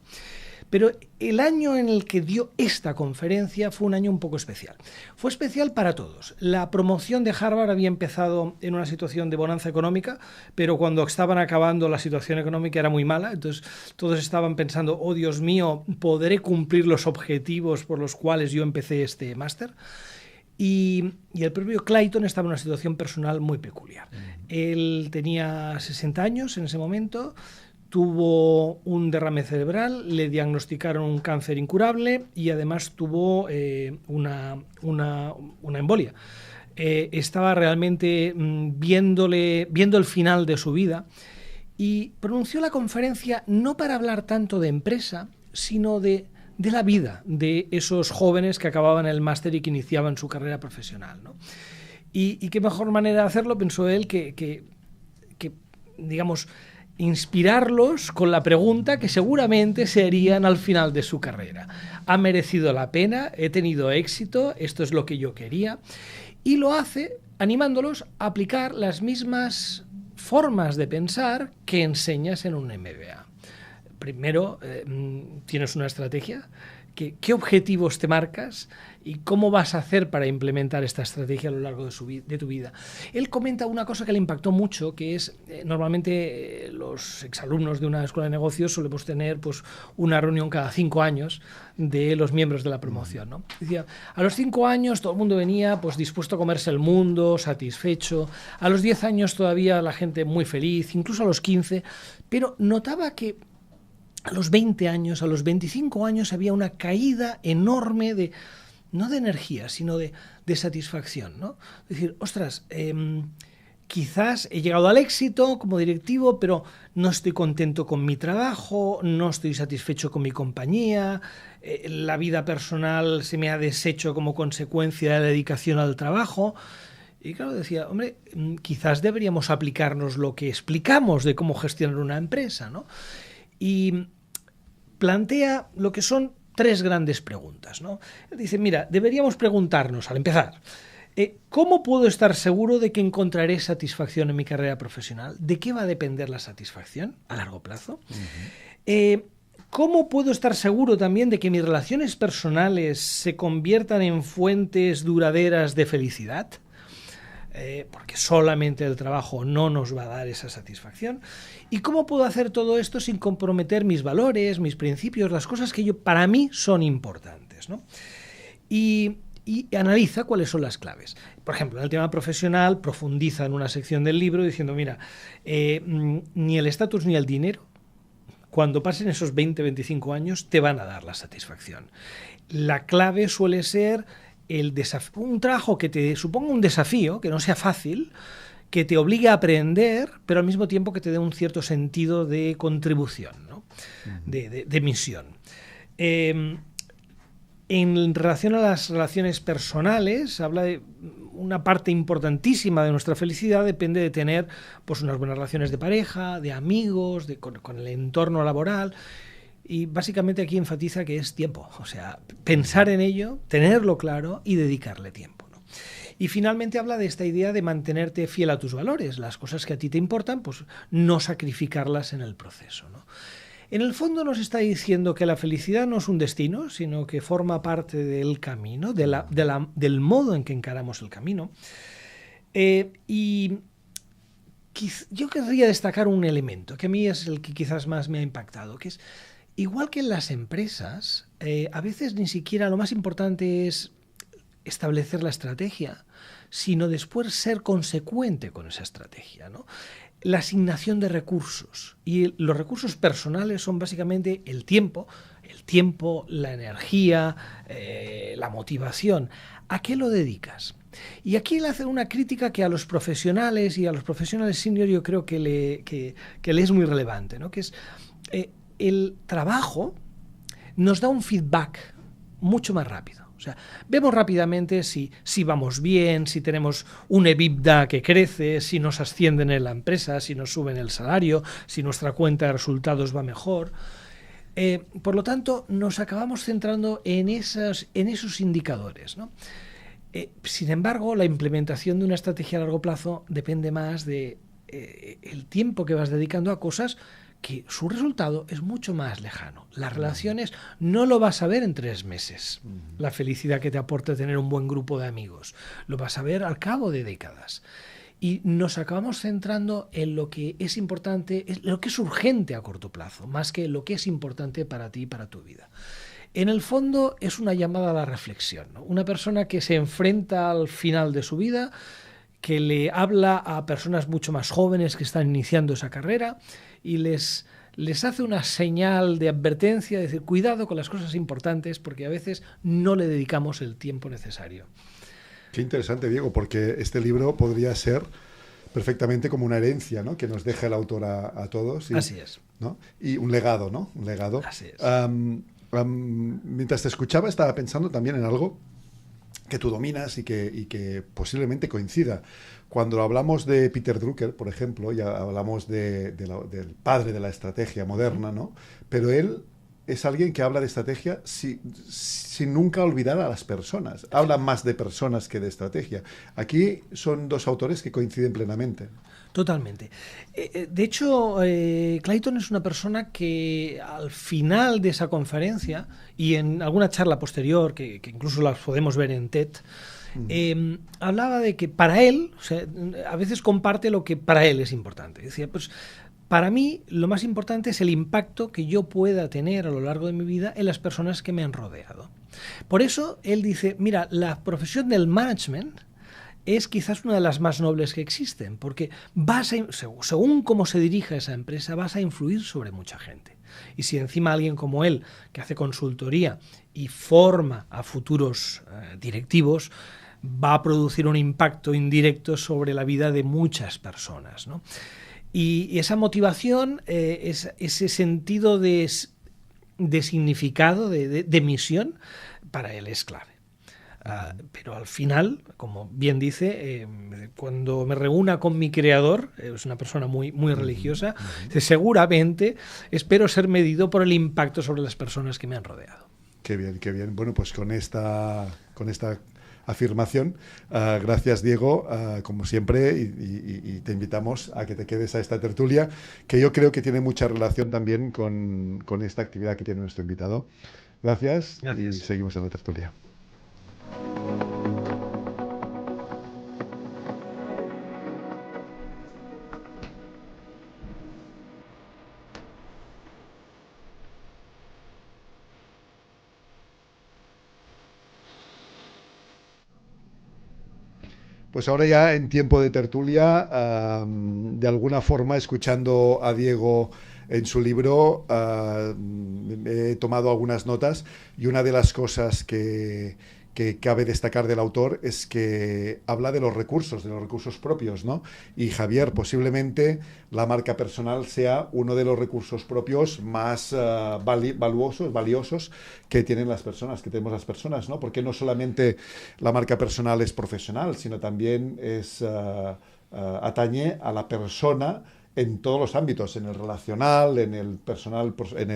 Pero el año en el que dio esta conferencia fue un año un poco especial. Fue especial para todos. La promoción de Harvard había empezado en una situación de bonanza económica, pero cuando estaban acabando la situación económica era muy mala. Entonces todos estaban pensando, oh Dios mío, ¿podré cumplir los objetivos por los cuales yo empecé este máster? Y el propio Clayton estaba en una situación personal muy peculiar. Él tenía 60 años en ese momento. Tuvo un derrame cerebral, le diagnosticaron un cáncer incurable y además tuvo una embolia. Estaba realmente viendo el final de su vida y pronunció la conferencia no para hablar tanto de empresa, sino de la vida de esos jóvenes que acababan el máster y que iniciaban su carrera profesional, ¿no? Y qué mejor manera de hacerlo, pensó él, que digamos, inspirarlos con la pregunta que seguramente se harían al final de su carrera. ¿Ha merecido la pena? ¿He tenido éxito? ¿Esto es lo que yo quería? Y lo hace animándolos a aplicar las mismas formas de pensar que enseñas en un MBA. primero tienes una estrategia. ¿Qué objetivos te marcas y cómo vas a hacer para implementar esta estrategia a lo largo de tu vida? Él comenta una cosa que le impactó mucho, que es, normalmente los exalumnos de una escuela de negocios solemos tener pues, una reunión cada 5 años de los miembros de la promoción, ¿no? Decía, a los 5 años todo el mundo venía pues, dispuesto a comerse el mundo, satisfecho. A los 10 años todavía la gente muy feliz, incluso a los 15, pero notaba que a los 20 años, a los 25 años había una caída enorme de, no de energía, sino de satisfacción, ¿no? Es decir, ostras, quizás he llegado al éxito como directivo, pero no estoy contento con mi trabajo, no estoy satisfecho con mi compañía, la vida personal se me ha deshecho como consecuencia de la dedicación al trabajo. Y claro, decía, hombre, quizás deberíamos aplicarnos lo que explicamos de cómo gestionar una empresa, ¿no? Y plantea lo que son 3 grandes preguntas, ¿no? Dice, mira, deberíamos preguntarnos, al empezar, ¿cómo puedo estar seguro de que encontraré satisfacción en mi carrera profesional? ¿De qué va a depender la satisfacción a largo plazo? ¿Cómo puedo estar seguro también de que mis relaciones personales se conviertan en fuentes duraderas de felicidad? Porque solamente el trabajo no nos va a dar esa satisfacción. ¿Y cómo puedo hacer todo esto sin comprometer mis valores, mis principios, las cosas que para mí son importantes, ¿no? Y analiza cuáles son las claves. Por ejemplo, en el tema profesional profundiza en una sección del libro diciendo, mira, ni el estatus ni el dinero, cuando pasen esos 20-25 años, te van a dar la satisfacción. La clave suele ser un trabajo que te suponga un desafío, que no sea fácil, que te obligue a aprender, pero al mismo tiempo que te dé un cierto sentido de contribución, ¿no? de misión. En relación a las relaciones personales, habla de una parte importantísima de nuestra felicidad depende de tener pues, unas buenas relaciones de pareja, de amigos, con el entorno laboral. Y básicamente aquí enfatiza que es tiempo, o sea, pensar en ello, tenerlo claro y dedicarle tiempo, ¿no? Y finalmente habla de esta idea de mantenerte fiel a tus valores, las cosas que a ti te importan, pues no sacrificarlas en el proceso, ¿no? En el fondo nos está diciendo que la felicidad no es un destino, sino que forma parte del camino, del modo en que encaramos el camino. Y yo querría destacar un elemento que a mí es el que quizás más me ha impactado, que es igual que en las empresas, a veces ni siquiera lo más importante es establecer la estrategia, sino después ser consecuente con esa estrategia, ¿no? La asignación de recursos. Y los recursos personales son básicamente el tiempo, la energía, la motivación. ¿A qué lo dedicas? Y aquí él hace una crítica que a los profesionales y a los profesionales senior yo creo que le es muy relevante, ¿no? Que es el trabajo nos da un feedback mucho más rápido. O sea, vemos rápidamente si vamos bien, si tenemos un EBITDA que crece, si nos ascienden en la empresa, si nos suben el salario, si nuestra cuenta de resultados va mejor. Por lo tanto, nos acabamos centrando en esos indicadores, ¿no? Sin embargo, la implementación de una estrategia a largo plazo depende más de el tiempo que vas dedicando a cosas que su resultado es mucho más lejano. Las relaciones no lo vas a ver en 3 meses, la felicidad que te aporta tener un buen grupo de amigos. Lo vas a ver al cabo de décadas. Y nos acabamos centrando en lo que es importante, lo que es urgente a corto plazo, más que lo que es importante para ti y para tu vida. En el fondo es una llamada a la reflexión, ¿no? Una persona que se enfrenta al final de su vida, que le habla a personas mucho más jóvenes que están iniciando esa carrera y les hace una señal de advertencia, de decir, cuidado con las cosas importantes porque a veces no le dedicamos el tiempo necesario. Qué interesante, Diego, porque este libro podría ser perfectamente como una herencia, ¿no? Que nos deja el autor a todos. Así es. ¿No? Y un legado, ¿no? Un legado. Así es. Mientras te escuchaba estaba pensando también en algo que tú dominas y que posiblemente coincida. Cuando hablamos de Peter Drucker, por ejemplo, ya hablamos del padre de la estrategia moderna, ¿no? Pero él es alguien que habla de estrategia sin nunca olvidar a las personas. Habla más de personas que de estrategia. Aquí son 2 autores que coinciden plenamente. Totalmente. De hecho, Clayton es una persona que al final de esa conferencia y en alguna charla posterior, que incluso las podemos ver en TED, hablaba de que para él, o sea, a veces comparte lo que para él es importante. Decía, pues para mí lo más importante es el impacto que yo pueda tener a lo largo de mi vida en las personas que me han rodeado. Por eso él dice, mira, la profesión del management es quizás una de las más nobles que existen, porque según cómo se dirija esa empresa, vas a influir sobre mucha gente. Y si encima alguien como él, que hace consultoría y forma a futuros directivos, va a producir un impacto indirecto sobre la vida de muchas personas, ¿no? Y esa motivación, ese sentido de significado, de misión, para él es clave. Pero al final, como bien dice, cuando me reúna con mi creador, es una persona muy, muy religiosa, seguramente espero ser medido por el impacto sobre las personas que me han rodeado. Qué bien, qué bien. Bueno, pues con esta afirmación, gracias Diego, como siempre, y te invitamos a que te quedes a esta tertulia, que yo creo que tiene mucha relación también con esta actividad que tiene nuestro invitado. Gracias. Y seguimos en la tertulia. Pues ahora ya en tiempo de tertulia, de alguna forma, escuchando a Diego en su libro, he tomado algunas notas y una de las cosas que cabe destacar del autor es que habla de los recursos propios, ¿no? Y Javier, posiblemente la marca personal sea uno de los recursos propios más valiosos que tienen las personas, que tenemos las personas, ¿no? Porque no solamente la marca personal es profesional, sino también atañe a la persona en todos los ámbitos, en el relacional, en el personal, en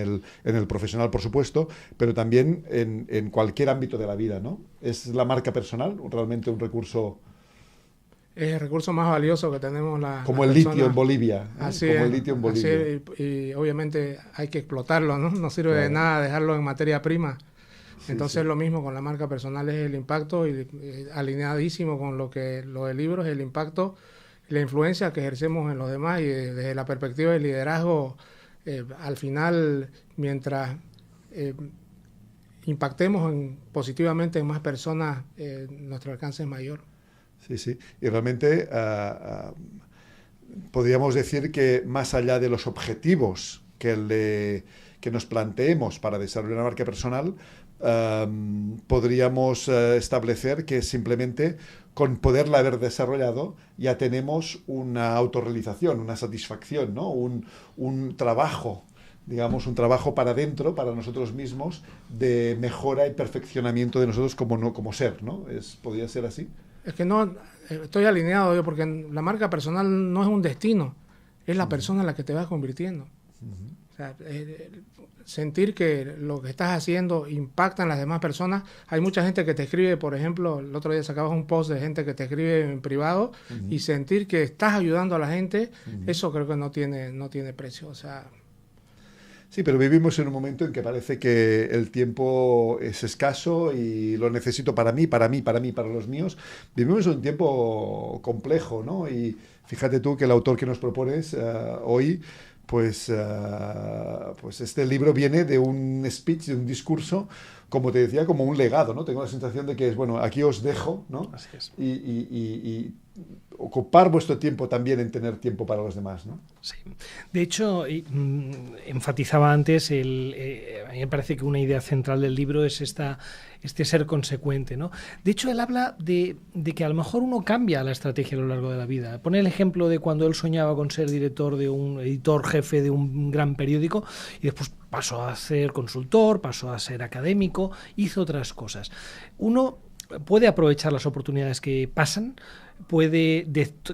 el profesional, por supuesto, pero también en cualquier ámbito de la vida, ¿no? ¿Es la marca personal realmente un recurso? Es el recurso más valioso que tenemos como el litio en Bolivia. Así como es, el litio en Bolivia. Así es, y obviamente hay que explotarlo, ¿no? No sirve de nada dejarlo en materia prima. Sí, entonces lo mismo con la marca personal, es el impacto, y alineadísimo con lo del libro, es el impacto, la influencia que ejercemos en los demás, y desde la perspectiva del liderazgo, al final, mientras impactemos positivamente en más personas, nuestro alcance es mayor. Sí, sí. Y realmente podríamos decir que más allá de los objetivos que nos planteemos para desarrollar una marca personal, podríamos establecer que simplemente con poderla haber desarrollado ya tenemos una autorrealización, una satisfacción, ¿no? Un trabajo, digamos, un trabajo para adentro, para nosotros mismos, de mejora y perfeccionamiento de nosotros como ser, ¿no? ¿Podría ser así? Es que no, estoy alineado yo, porque la marca personal no es un destino, es la persona en la que te vas convirtiendo. O sea, sentir que lo que estás haciendo impacta en las demás personas. Hay mucha gente que te escribe, por ejemplo, el otro día sacabas un post de gente que te escribe en privado, y sentir que estás ayudando a la gente, eso creo que no tiene precio. O sea, sí, pero vivimos en un momento en que parece que el tiempo es escaso y lo necesito para mí, para los míos. Vivimos en un tiempo complejo, ¿no? Y fíjate tú que el autor que nos propones hoy, pues este libro viene de un speech, de un discurso, como te decía, como un legado, ¿no? Tengo la sensación de que es, bueno, aquí os dejo, ¿no? Así es. Y ocupar vuestro tiempo también en tener tiempo para los demás, ¿no? Sí. De hecho, enfatizaba antes, a mí me parece que una idea central del libro es este ser consecuente, ¿no? De hecho, él habla de que a lo mejor uno cambia la estrategia a lo largo de la vida. Pone el ejemplo de cuando él soñaba con ser editor jefe de un gran periódico, y después pasó a ser consultor, pasó a ser académico, hizo otras cosas. Uno puede aprovechar las oportunidades que pasan, puede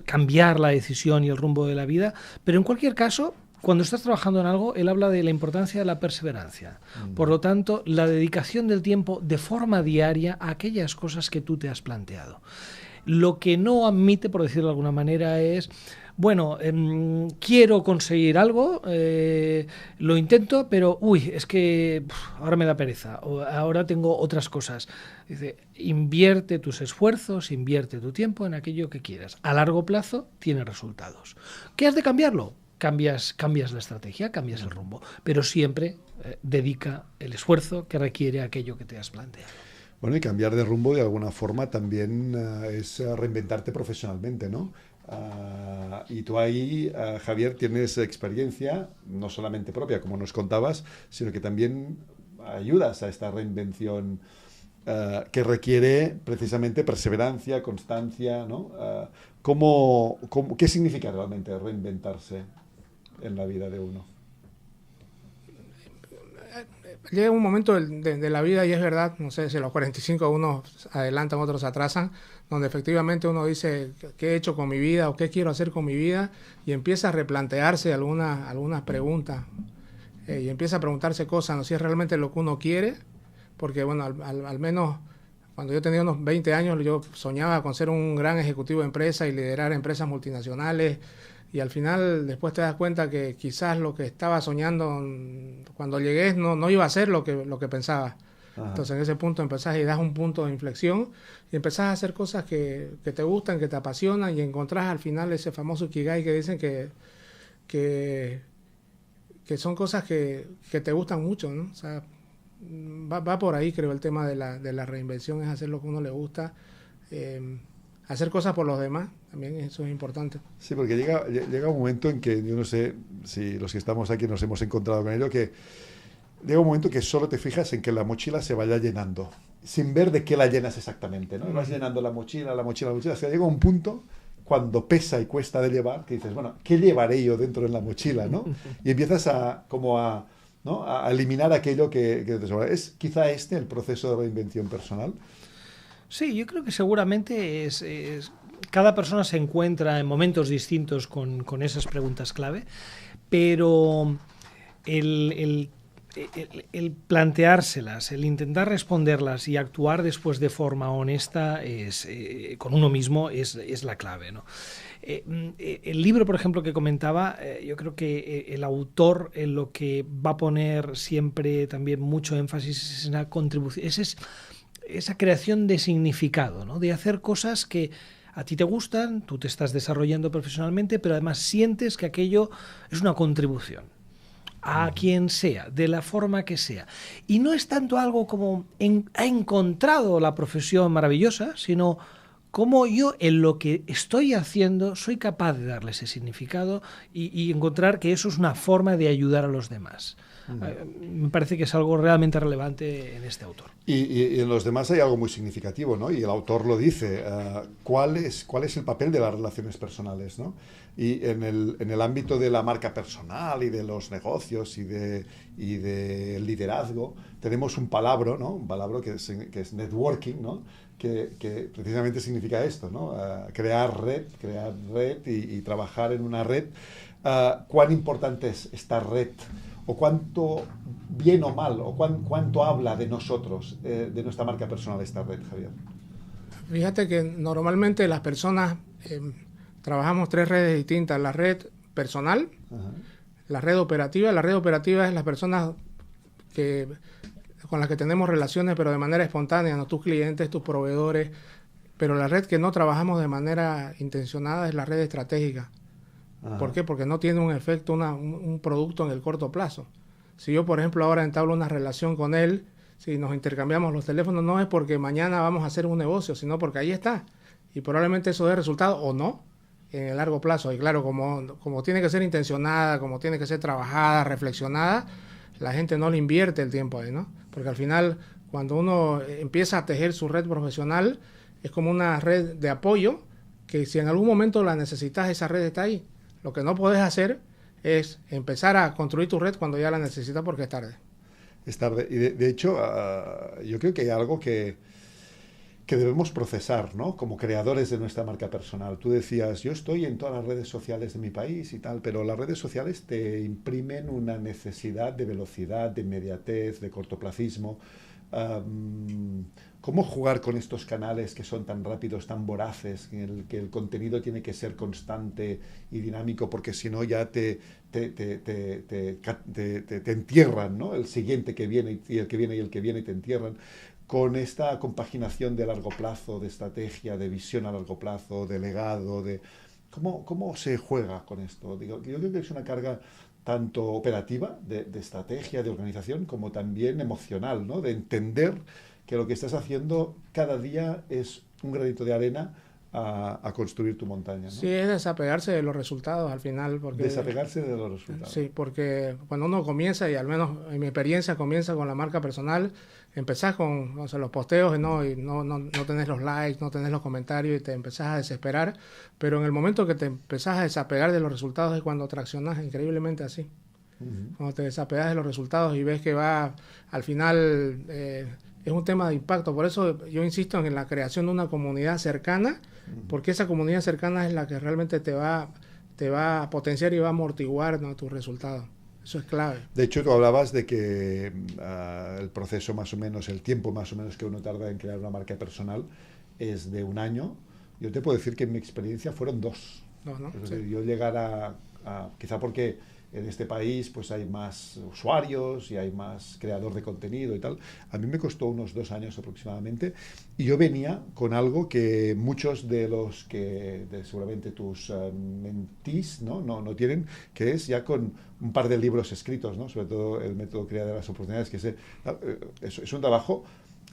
cambiar la decisión y el rumbo de la vida, pero en cualquier caso, cuando estás trabajando en algo, él habla de la importancia de la perseverancia. Por lo tanto, la dedicación del tiempo de forma diaria a aquellas cosas que tú te has planteado. Lo que no admite, por decirlo de alguna manera, es bueno, quiero conseguir algo, lo intento, pero es que ahora me da pereza, o ahora tengo otras cosas. Dice, invierte tus esfuerzos, invierte tu tiempo en aquello que quieras. A largo plazo tiene resultados. ¿Qué has de cambiarlo? Cambias la estrategia, cambias el rumbo, pero siempre dedica el esfuerzo que requiere aquello que te has planteado. Bueno, y cambiar de rumbo de alguna forma también es reinventarte profesionalmente, ¿no? Y tú ahí, Javier, tienes experiencia, no solamente propia, como nos contabas, sino que también ayudas a esta reinvención que requiere precisamente perseverancia, constancia, ¿no? ¿Qué significa realmente reinventarse en la vida de uno? Llega un momento de la vida, y es verdad, no sé si a los 45 unos adelantan, otros atrasan, donde efectivamente uno dice qué he hecho con mi vida o qué quiero hacer con mi vida, y empieza a replantearse algunas preguntas, y empieza a preguntarse cosas, no sé si es realmente lo que uno quiere, porque bueno, al menos cuando yo tenía unos 20 años yo soñaba con ser un gran ejecutivo de empresa y liderar empresas multinacionales. Y al final después te das cuenta que quizás lo que estaba soñando cuando llegué no iba a ser lo que pensaba. Ajá. Entonces en ese punto empezás y das un punto de inflexión y empezás a hacer cosas que te gustan, que te apasionan, y encontrás al final ese famoso Ikigai que dicen que son cosas que te gustan mucho, ¿no? O sea, va por ahí, creo, el tema de la reinvención, es hacer lo que a uno le gusta. Hacer cosas por los demás, también eso es importante. Sí, porque llega un momento en que, yo no sé si los que estamos aquí nos hemos encontrado con ello, que llega un momento que solo te fijas en que la mochila se vaya llenando, sin ver de qué la llenas exactamente, ¿no? Vas llenando la mochila, hasta llega un punto cuando pesa y cuesta de llevar, que dices, bueno, ¿qué llevaré yo dentro de la mochila, no? Y empiezas a eliminar aquello que te sobra. ¿Es quizá el proceso de reinvención personal? Sí, yo creo que seguramente cada persona se encuentra en momentos distintos con esas preguntas clave, pero el planteárselas, el intentar responderlas y actuar después de forma honesta con uno mismo es la clave, ¿no? El libro, por ejemplo, que comentaba, yo creo que el autor en lo que va a poner siempre también mucho énfasis es en la contribución, esa creación de significado, ¿no? De hacer cosas que a ti te gustan, tú te estás desarrollando profesionalmente, pero además sientes que aquello es una contribución a quien sea, de la forma que sea. Y no es tanto algo como ha encontrado la profesión maravillosa, sino como yo en lo que estoy haciendo soy capaz de darle ese significado y encontrar que eso es una forma de ayudar a los demás. Me parece que es algo realmente relevante en este autor. Y en los demás hay algo muy significativo, ¿no? Y el autor lo dice, ¿cuál es el papel de las relaciones personales, ¿no? Y en el ámbito de la marca personal y de los negocios y del liderazgo, tenemos un palabra, ¿no? Un palabra que es networking, ¿no? Que precisamente significa esto, ¿no? Crear red y trabajar en una red. ¿Cuán importante es esta red? ¿O cuánto, bien o mal, o cuánto habla de nosotros, de nuestra marca personal esta red, Javier? Fíjate que normalmente las personas trabajamos 3 redes distintas. La red personal, la red operativa. La red operativa es las personas con las que tenemos relaciones, pero de manera espontánea, ¿no? Tus clientes, tus proveedores. Pero la red que no trabajamos de manera intencionada es la red estratégica. ¿Por qué? Porque no tiene un efecto, un producto en el corto plazo. Si yo, por ejemplo, ahora entablo una relación con él, si nos intercambiamos los teléfonos, no es porque mañana vamos a hacer un negocio, sino porque ahí está. Y probablemente eso dé resultado o no en el largo plazo. Y claro, como tiene que ser intencionada, como tiene que ser trabajada, reflexionada, la gente no le invierte el tiempo ahí, ¿no? Porque al final, cuando uno empieza a tejer su red profesional, es como una red de apoyo que si en algún momento la necesitas, esa red está ahí. Lo que no puedes hacer es empezar a construir tu red cuando ya la necesitas porque es tarde. Es tarde. Y de hecho, yo creo que hay algo que debemos procesar, ¿no? Como creadores de nuestra marca personal. Tú decías, yo estoy en todas las redes sociales de mi país y tal, pero las redes sociales te imprimen una necesidad de velocidad, de inmediatez, de cortoplacismo. ¿Cómo jugar con estos canales que son tan rápidos, tan voraces, en el que el contenido tiene que ser constante y dinámico, porque si no ya te entierran, ¿no? El siguiente que viene y el que viene y el que viene te entierran. Con esta compaginación de largo plazo, de estrategia, de visión a largo plazo, de legado, ¿cómo se juega con esto? Digo, yo creo que es una carga tanto operativa, de estrategia, de organización, como también emocional, ¿no? De entender que lo que estás haciendo cada día es un granito de arena a construir tu montaña, ¿no? Sí, es desapegarse de los resultados al final. Porque, desapegarse de los resultados. Sí, porque cuando uno comienza, y al menos en mi experiencia comienza con la marca personal, empezás con, o sea, los posteos y no tenés los likes, no tenés los comentarios y te empezás a desesperar, pero en el momento que te empezás a desapegar de los resultados es cuando traccionás increíblemente así. Cuando te desapegas de los resultados y ves que va al final... es un tema de impacto, por eso yo insisto en la creación de una comunidad cercana, porque esa comunidad cercana es la que realmente te va a potenciar y va a amortiguar, ¿no?, tus resultados. Eso es clave. De hecho, tú hablabas de que el proceso más o menos, el tiempo más o menos que uno tarda en crear una marca personal es de 1 año. Yo te puedo decir que en mi experiencia fueron 2. ¿No? Es decir, yo llegar a quizá porque en este país pues hay más usuarios y hay más creador de contenido y tal. A mí me costó unos 2 años aproximadamente y yo venía con algo que muchos de los que seguramente tus mentís no tienen, que es ya con un par de libros escritos, ¿no? Sobre todo el método Crea de las Oportunidades, que es un trabajo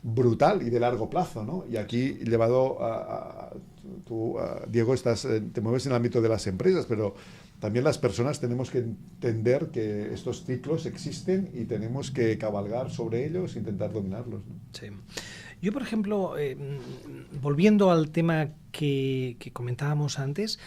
brutal y de largo plazo, ¿no? Y aquí llevado tú, Diego, te mueves en el ámbito de las empresas, pero también las personas tenemos que entender que estos ciclos existen y tenemos que cabalgar sobre ellos e intentar dominarlos, ¿no? Sí. Yo, por ejemplo, volviendo al tema que comentábamos antes,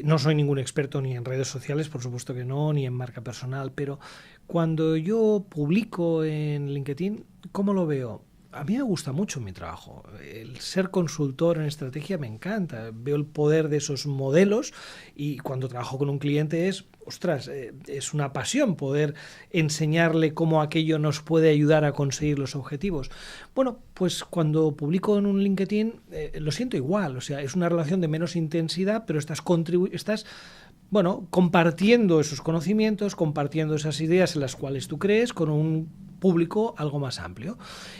no soy ningún experto ni en redes sociales, por supuesto que no, ni en marca personal, pero cuando yo publico en LinkedIn, ¿cómo lo veo? A mí me gusta mucho mi trabajo. El ser consultor en estrategia me encanta. Veo el poder de esos modelos y cuando trabajo con un cliente es una pasión poder enseñarle cómo aquello nos puede ayudar a conseguir los objetivos. Bueno, pues cuando publico en un LinkedIn lo siento igual. O sea, es una relación de menos intensidad, pero estás compartiendo esos conocimientos, compartiendo esas ideas en las cuales tú crees con un público algo más amplio.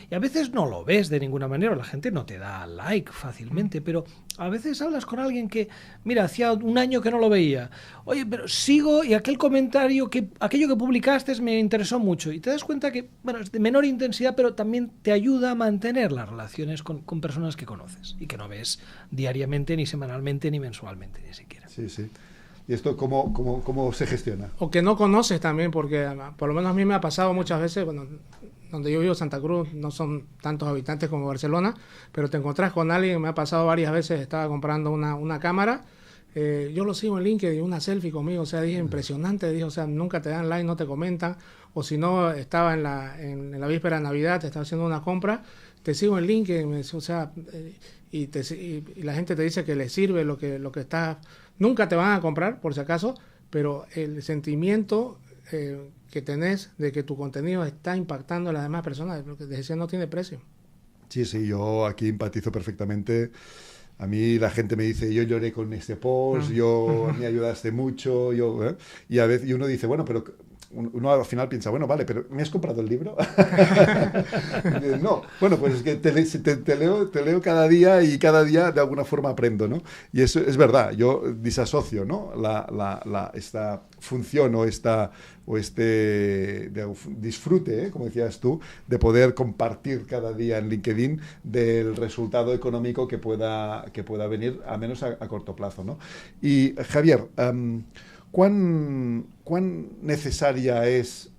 Y a veces no lo ves de ninguna manera, la gente no te da like fácilmente, pero a veces hablas con alguien que, mira, hacía 1 año que no lo veía. Oye, pero sigo y aquello que publicaste me interesó mucho. Y te das cuenta que, bueno, es de menor intensidad, pero también te ayuda a mantener las relaciones con personas que conoces y que no ves diariamente, ni semanalmente, ni mensualmente, ni siquiera. Sí, sí. ¿Y esto cómo se gestiona? O que no conoces también, porque por lo menos a mí me ha pasado muchas veces, bueno, donde yo vivo, Santa Cruz, no son tantos habitantes como Barcelona, pero te encontrás con alguien, me ha pasado varias veces, estaba comprando una cámara, yo lo sigo en LinkedIn, una selfie conmigo, o sea, dije, impresionante, dije, o sea, nunca te dan like, no te comentan, o si no, estaba en la víspera de Navidad, te estaba haciendo una compra, te sigo en LinkedIn, o sea, y la gente te dice que le sirve lo que estás... Nunca te van a comprar, por si acaso, pero el sentimiento que tenés de que tu contenido está impactando a las demás personas, lo que te decía, no tiene precio. Sí, yo aquí empatizo perfectamente. A mí la gente me dice, yo lloré con este post, me ayudaste mucho, y a veces uno dice, bueno, pero... Uno al final piensa, bueno, vale, pero ¿me has comprado el libro? No, bueno, pues es que te leo cada día y cada día de alguna forma aprendo, ¿no? Y eso es verdad, yo disasocio, ¿no? Esta función o este disfrute, como decías tú, de poder compartir cada día en LinkedIn del resultado económico que pueda venir, al menos a corto plazo, ¿no? Y Javier, ¿cuán necesaria es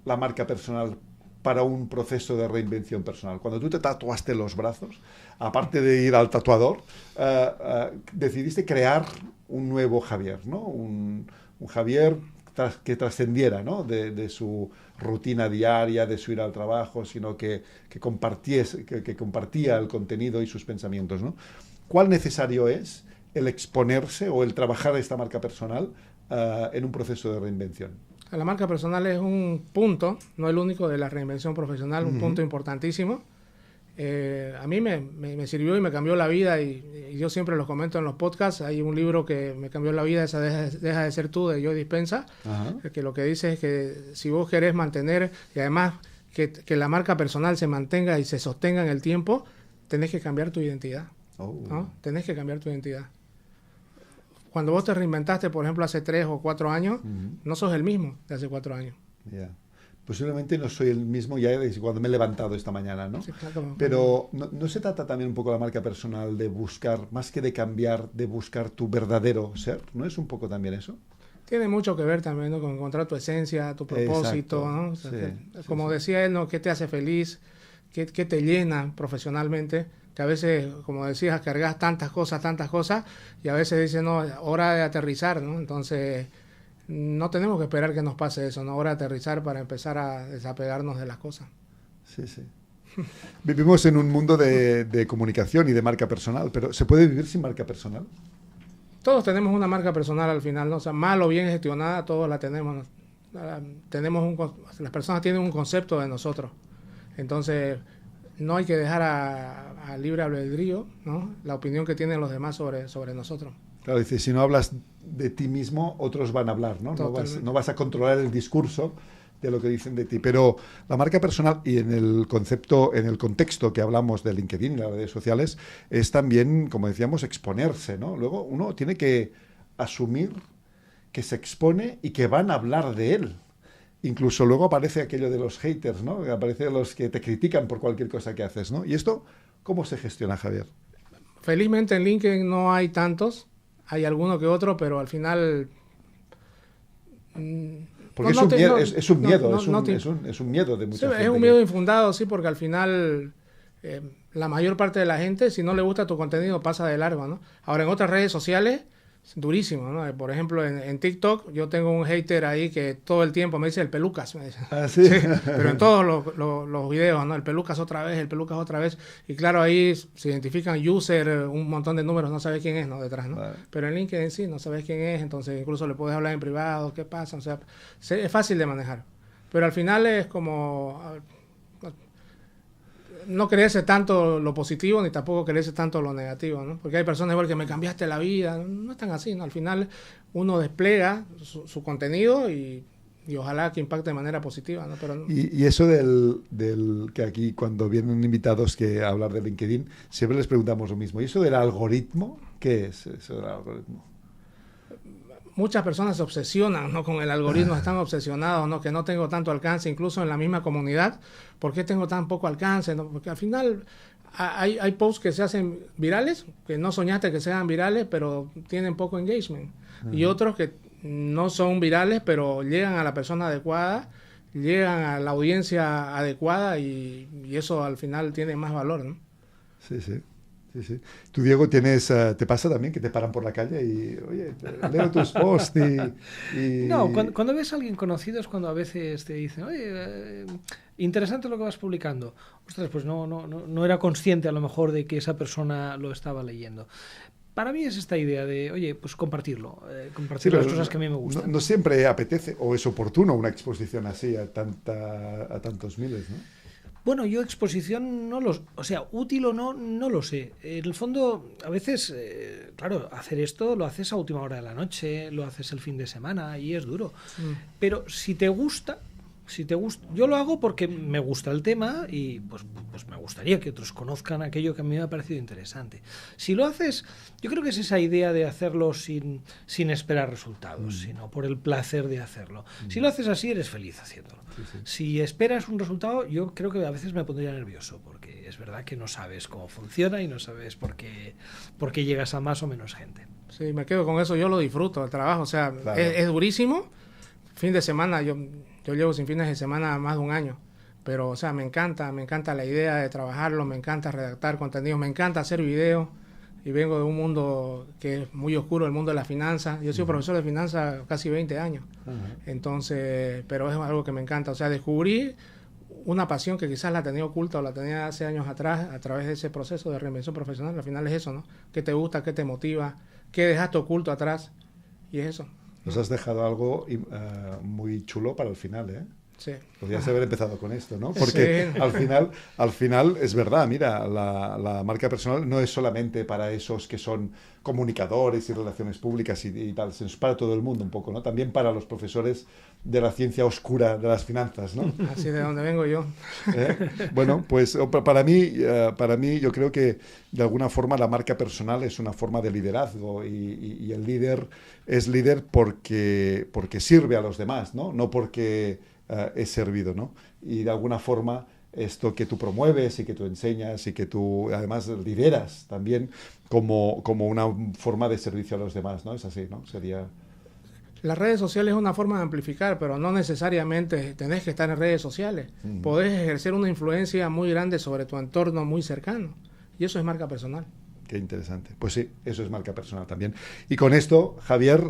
la marca personal para un proceso de reinvención personal? Cuando tú te tatuaste los brazos, aparte de ir al tatuador, decidiste crear un nuevo Javier, ¿no? Un Javier que trascendiera, ¿no? de su rutina diaria, de su ir al trabajo, sino que compartía el contenido y sus pensamientos, ¿no? ¿Cuál necesario es el exponerse o el trabajar esta marca personal en un proceso de reinvención? La marca personal es un punto, no el único de la reinvención profesional, un punto importantísimo. A mí me sirvió y me cambió la vida y yo siempre lo comento en los podcasts. Hay un libro que me cambió la vida, esa Deja de ser tú, de Joe Dispenza, que lo que dice es que si vos querés mantener y además que la marca personal se mantenga y se sostenga en el tiempo, tenés que cambiar tu identidad. ¿No? Tenés que cambiar tu identidad. Cuando vos te reinventaste, por ejemplo, hace 3 o 4 años, no sos el mismo de hace 4 años. Posiblemente no soy el mismo ya desde cuando me he levantado esta mañana, ¿no? Sí, claro. Pero ¿no se trata también un poco la marca personal de buscar, más que de cambiar, de buscar tu verdadero ser? ¿No es un poco también eso? Tiene mucho que ver también, ¿no? Con encontrar tu esencia, tu propósito, exacto, ¿no? O sea, como decía él, ¿no? ¿Qué te hace feliz? ¿Qué te llena profesionalmente? Que a veces, como decías, cargas tantas cosas, y a veces dicen, no, hora de aterrizar, ¿no? Entonces, no tenemos que esperar que nos pase eso, ¿no? Hora de aterrizar para empezar a desapegarnos de las cosas. Sí. Vivimos en un mundo de comunicación y de marca personal, pero ¿se puede vivir sin marca personal? Todos tenemos una marca personal al final, ¿no? O sea, mal o bien gestionada, todos la tenemos, ¿no? Las personas tienen un concepto de nosotros. Entonces, no hay que dejar a libre albedrío, ¿no? La opinión que tienen los demás sobre nosotros. Claro, dice, si no hablas de ti mismo, otros van a hablar, ¿no? No vas a controlar el discurso de lo que dicen de ti. Pero la marca personal y en el contexto que hablamos de LinkedIn y las redes sociales, es también, como decíamos, exponerse, ¿no? Luego uno tiene que asumir que se expone y que van a hablar de él. Incluso luego aparece aquello de los haters, ¿no? Aparece los que te critican por cualquier cosa que haces, ¿no? ¿Y esto cómo se gestiona, Javier? Felizmente en LinkedIn no hay tantos. Hay alguno que otro, pero al final... Porque es un miedo de mucha gente. Es un miedo infundado, sí, porque al final la mayor parte de la gente, si no le gusta tu contenido, pasa de largo, ¿no? Ahora, en otras redes sociales, durísimo, ¿no? Por ejemplo, en TikTok, yo tengo un hater ahí que todo el tiempo me dice el pelucas, me dice. ¿Ah, sí? Sí, pero en todos los videos, ¿no? El pelucas otra vez. Y claro, ahí se identifican user, un montón de números, no sabes quién es, ¿no? Detrás, ¿no? Vale. Pero en LinkedIn sí, no sabes quién es, entonces incluso le puedes hablar en privado, qué pasa, o sea, es fácil de manejar. Pero al final es como... no creerse tanto lo positivo ni tampoco creerse tanto lo negativo, ¿no? Porque hay personas igual que me cambiaste la vida, no es tan así, ¿no? Al final uno despliega su contenido y ojalá que impacte de manera positiva, ¿no? Pero y eso del que aquí cuando vienen invitados que a hablar de LinkedIn siempre les preguntamos lo mismo. ¿Y eso del algoritmo? ¿Qué es eso del algoritmo? Muchas personas se obsesionan, ¿no? Con el algoritmo, están obsesionados, ¿no? Que no tengo tanto alcance, incluso en la misma comunidad. ¿Por qué tengo tan poco alcance? ¿No? Porque al final hay posts que se hacen virales, que no soñaste que sean virales, pero tienen poco engagement. Y otros que no son virales, pero llegan a la persona adecuada, llegan a la audiencia adecuada y eso al final tiene más valor, ¿no? Sí. Tú, Diego, ¿te pasa también que te paran por la calle y, oye, leo tus posts y... No, cuando ves a alguien conocido es cuando a veces te dicen, oye, interesante lo que vas publicando. Ostras, pues no era consciente a lo mejor de que esa persona lo estaba leyendo. Para mí es esta idea de, oye, pues compartir las cosas que a mí me gustan. No siempre apetece o es oportuno una exposición así a tantos miles, ¿no? Bueno, yo exposición útil o no lo sé. En el fondo, a veces, claro, hacer esto lo haces a última hora de la noche, lo haces el fin de semana y es duro. Pero si te gusta, yo lo hago porque me gusta el tema y pues me gustaría que otros conozcan aquello que a mí me ha parecido interesante. Si lo haces, yo creo que es esa idea de hacerlo sin esperar resultados, sino por el placer de hacerlo. Si lo haces así, eres feliz haciéndolo. Sí. Si esperas un resultado, yo creo que a veces me pondría nervioso, porque es verdad que no sabes cómo funciona y no sabes por qué llegas a más o menos gente. Sí, me quedo con eso, yo lo disfruto, el trabajo, o sea, claro. es durísimo. Fin de semana, yo llevo sin fines de semana más de un año, pero, o sea, me encanta la idea de trabajarlo, me encanta redactar contenido, me encanta hacer videos, y vengo de un mundo que es muy oscuro, el mundo de la finanza. Yo soy profesor de finanzas casi 20 años, entonces, pero es algo que me encanta, o sea, descubrí una pasión que quizás la tenía oculta o la tenía hace años atrás a través de ese proceso de reinvención profesional. Al final es eso, ¿no? ¿Qué te gusta, qué te motiva, qué dejaste oculto atrás? Y es eso. Nos has dejado algo muy chulo para el final, ¿eh? Sí. Podrías haber empezado con esto, ¿no? Porque sí. al final es verdad, mira, la marca personal no es solamente para esos que son comunicadores y relaciones públicas y tal, sino es para todo el mundo un poco, ¿no? También para los profesores de la ciencia oscura de las finanzas, ¿no? Así de donde vengo yo. Bueno, pues para mí yo creo que de alguna forma la marca personal es una forma de liderazgo y el líder es líder porque sirve a los demás, ¿no? No porque es servido, ¿no? Y de alguna forma esto que tú promueves y que tú enseñas y que tú además lideras también como una forma de servicio a los demás, ¿no? Es así, ¿no? Sería... Las redes sociales es una forma de amplificar, pero no necesariamente tenés que estar en redes sociales. Podés ejercer una influencia muy grande sobre tu entorno muy cercano. Y eso es marca personal. Qué interesante. Pues sí, eso es marca personal también. Y con esto, Javier,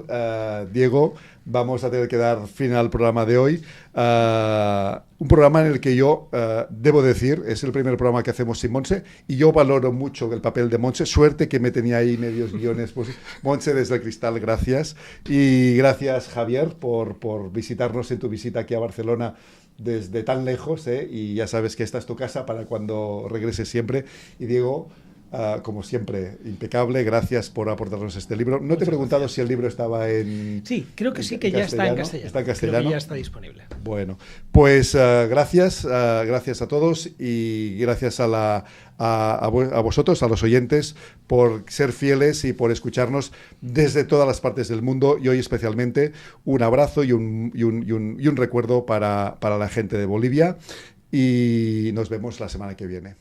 Diego, vamos a tener que dar fin al programa de hoy. Un programa en el que yo, debo decir, es el primer programa que hacemos sin Montse, y yo valoro mucho el papel de Montse. Suerte que me tenía ahí medios guiones. Pues, Montse desde el Cristal, gracias. Y gracias, Javier, por visitarnos en tu visita aquí a Barcelona desde tan lejos, ¿eh? Y ya sabes que esta es tu casa para cuando regreses siempre. Y Diego... como siempre, impecable. Gracias por aportarnos este libro. No te he preguntado si el libro estaba en... Sí, creo que sí, que ya está en castellano. Está en castellano. Creo que ya está disponible. Bueno, pues gracias a todos y gracias a vosotros, a los oyentes, por ser fieles y por escucharnos desde todas las partes del mundo. Y hoy especialmente un abrazo y un recuerdo para la gente de Bolivia. Y nos vemos la semana que viene.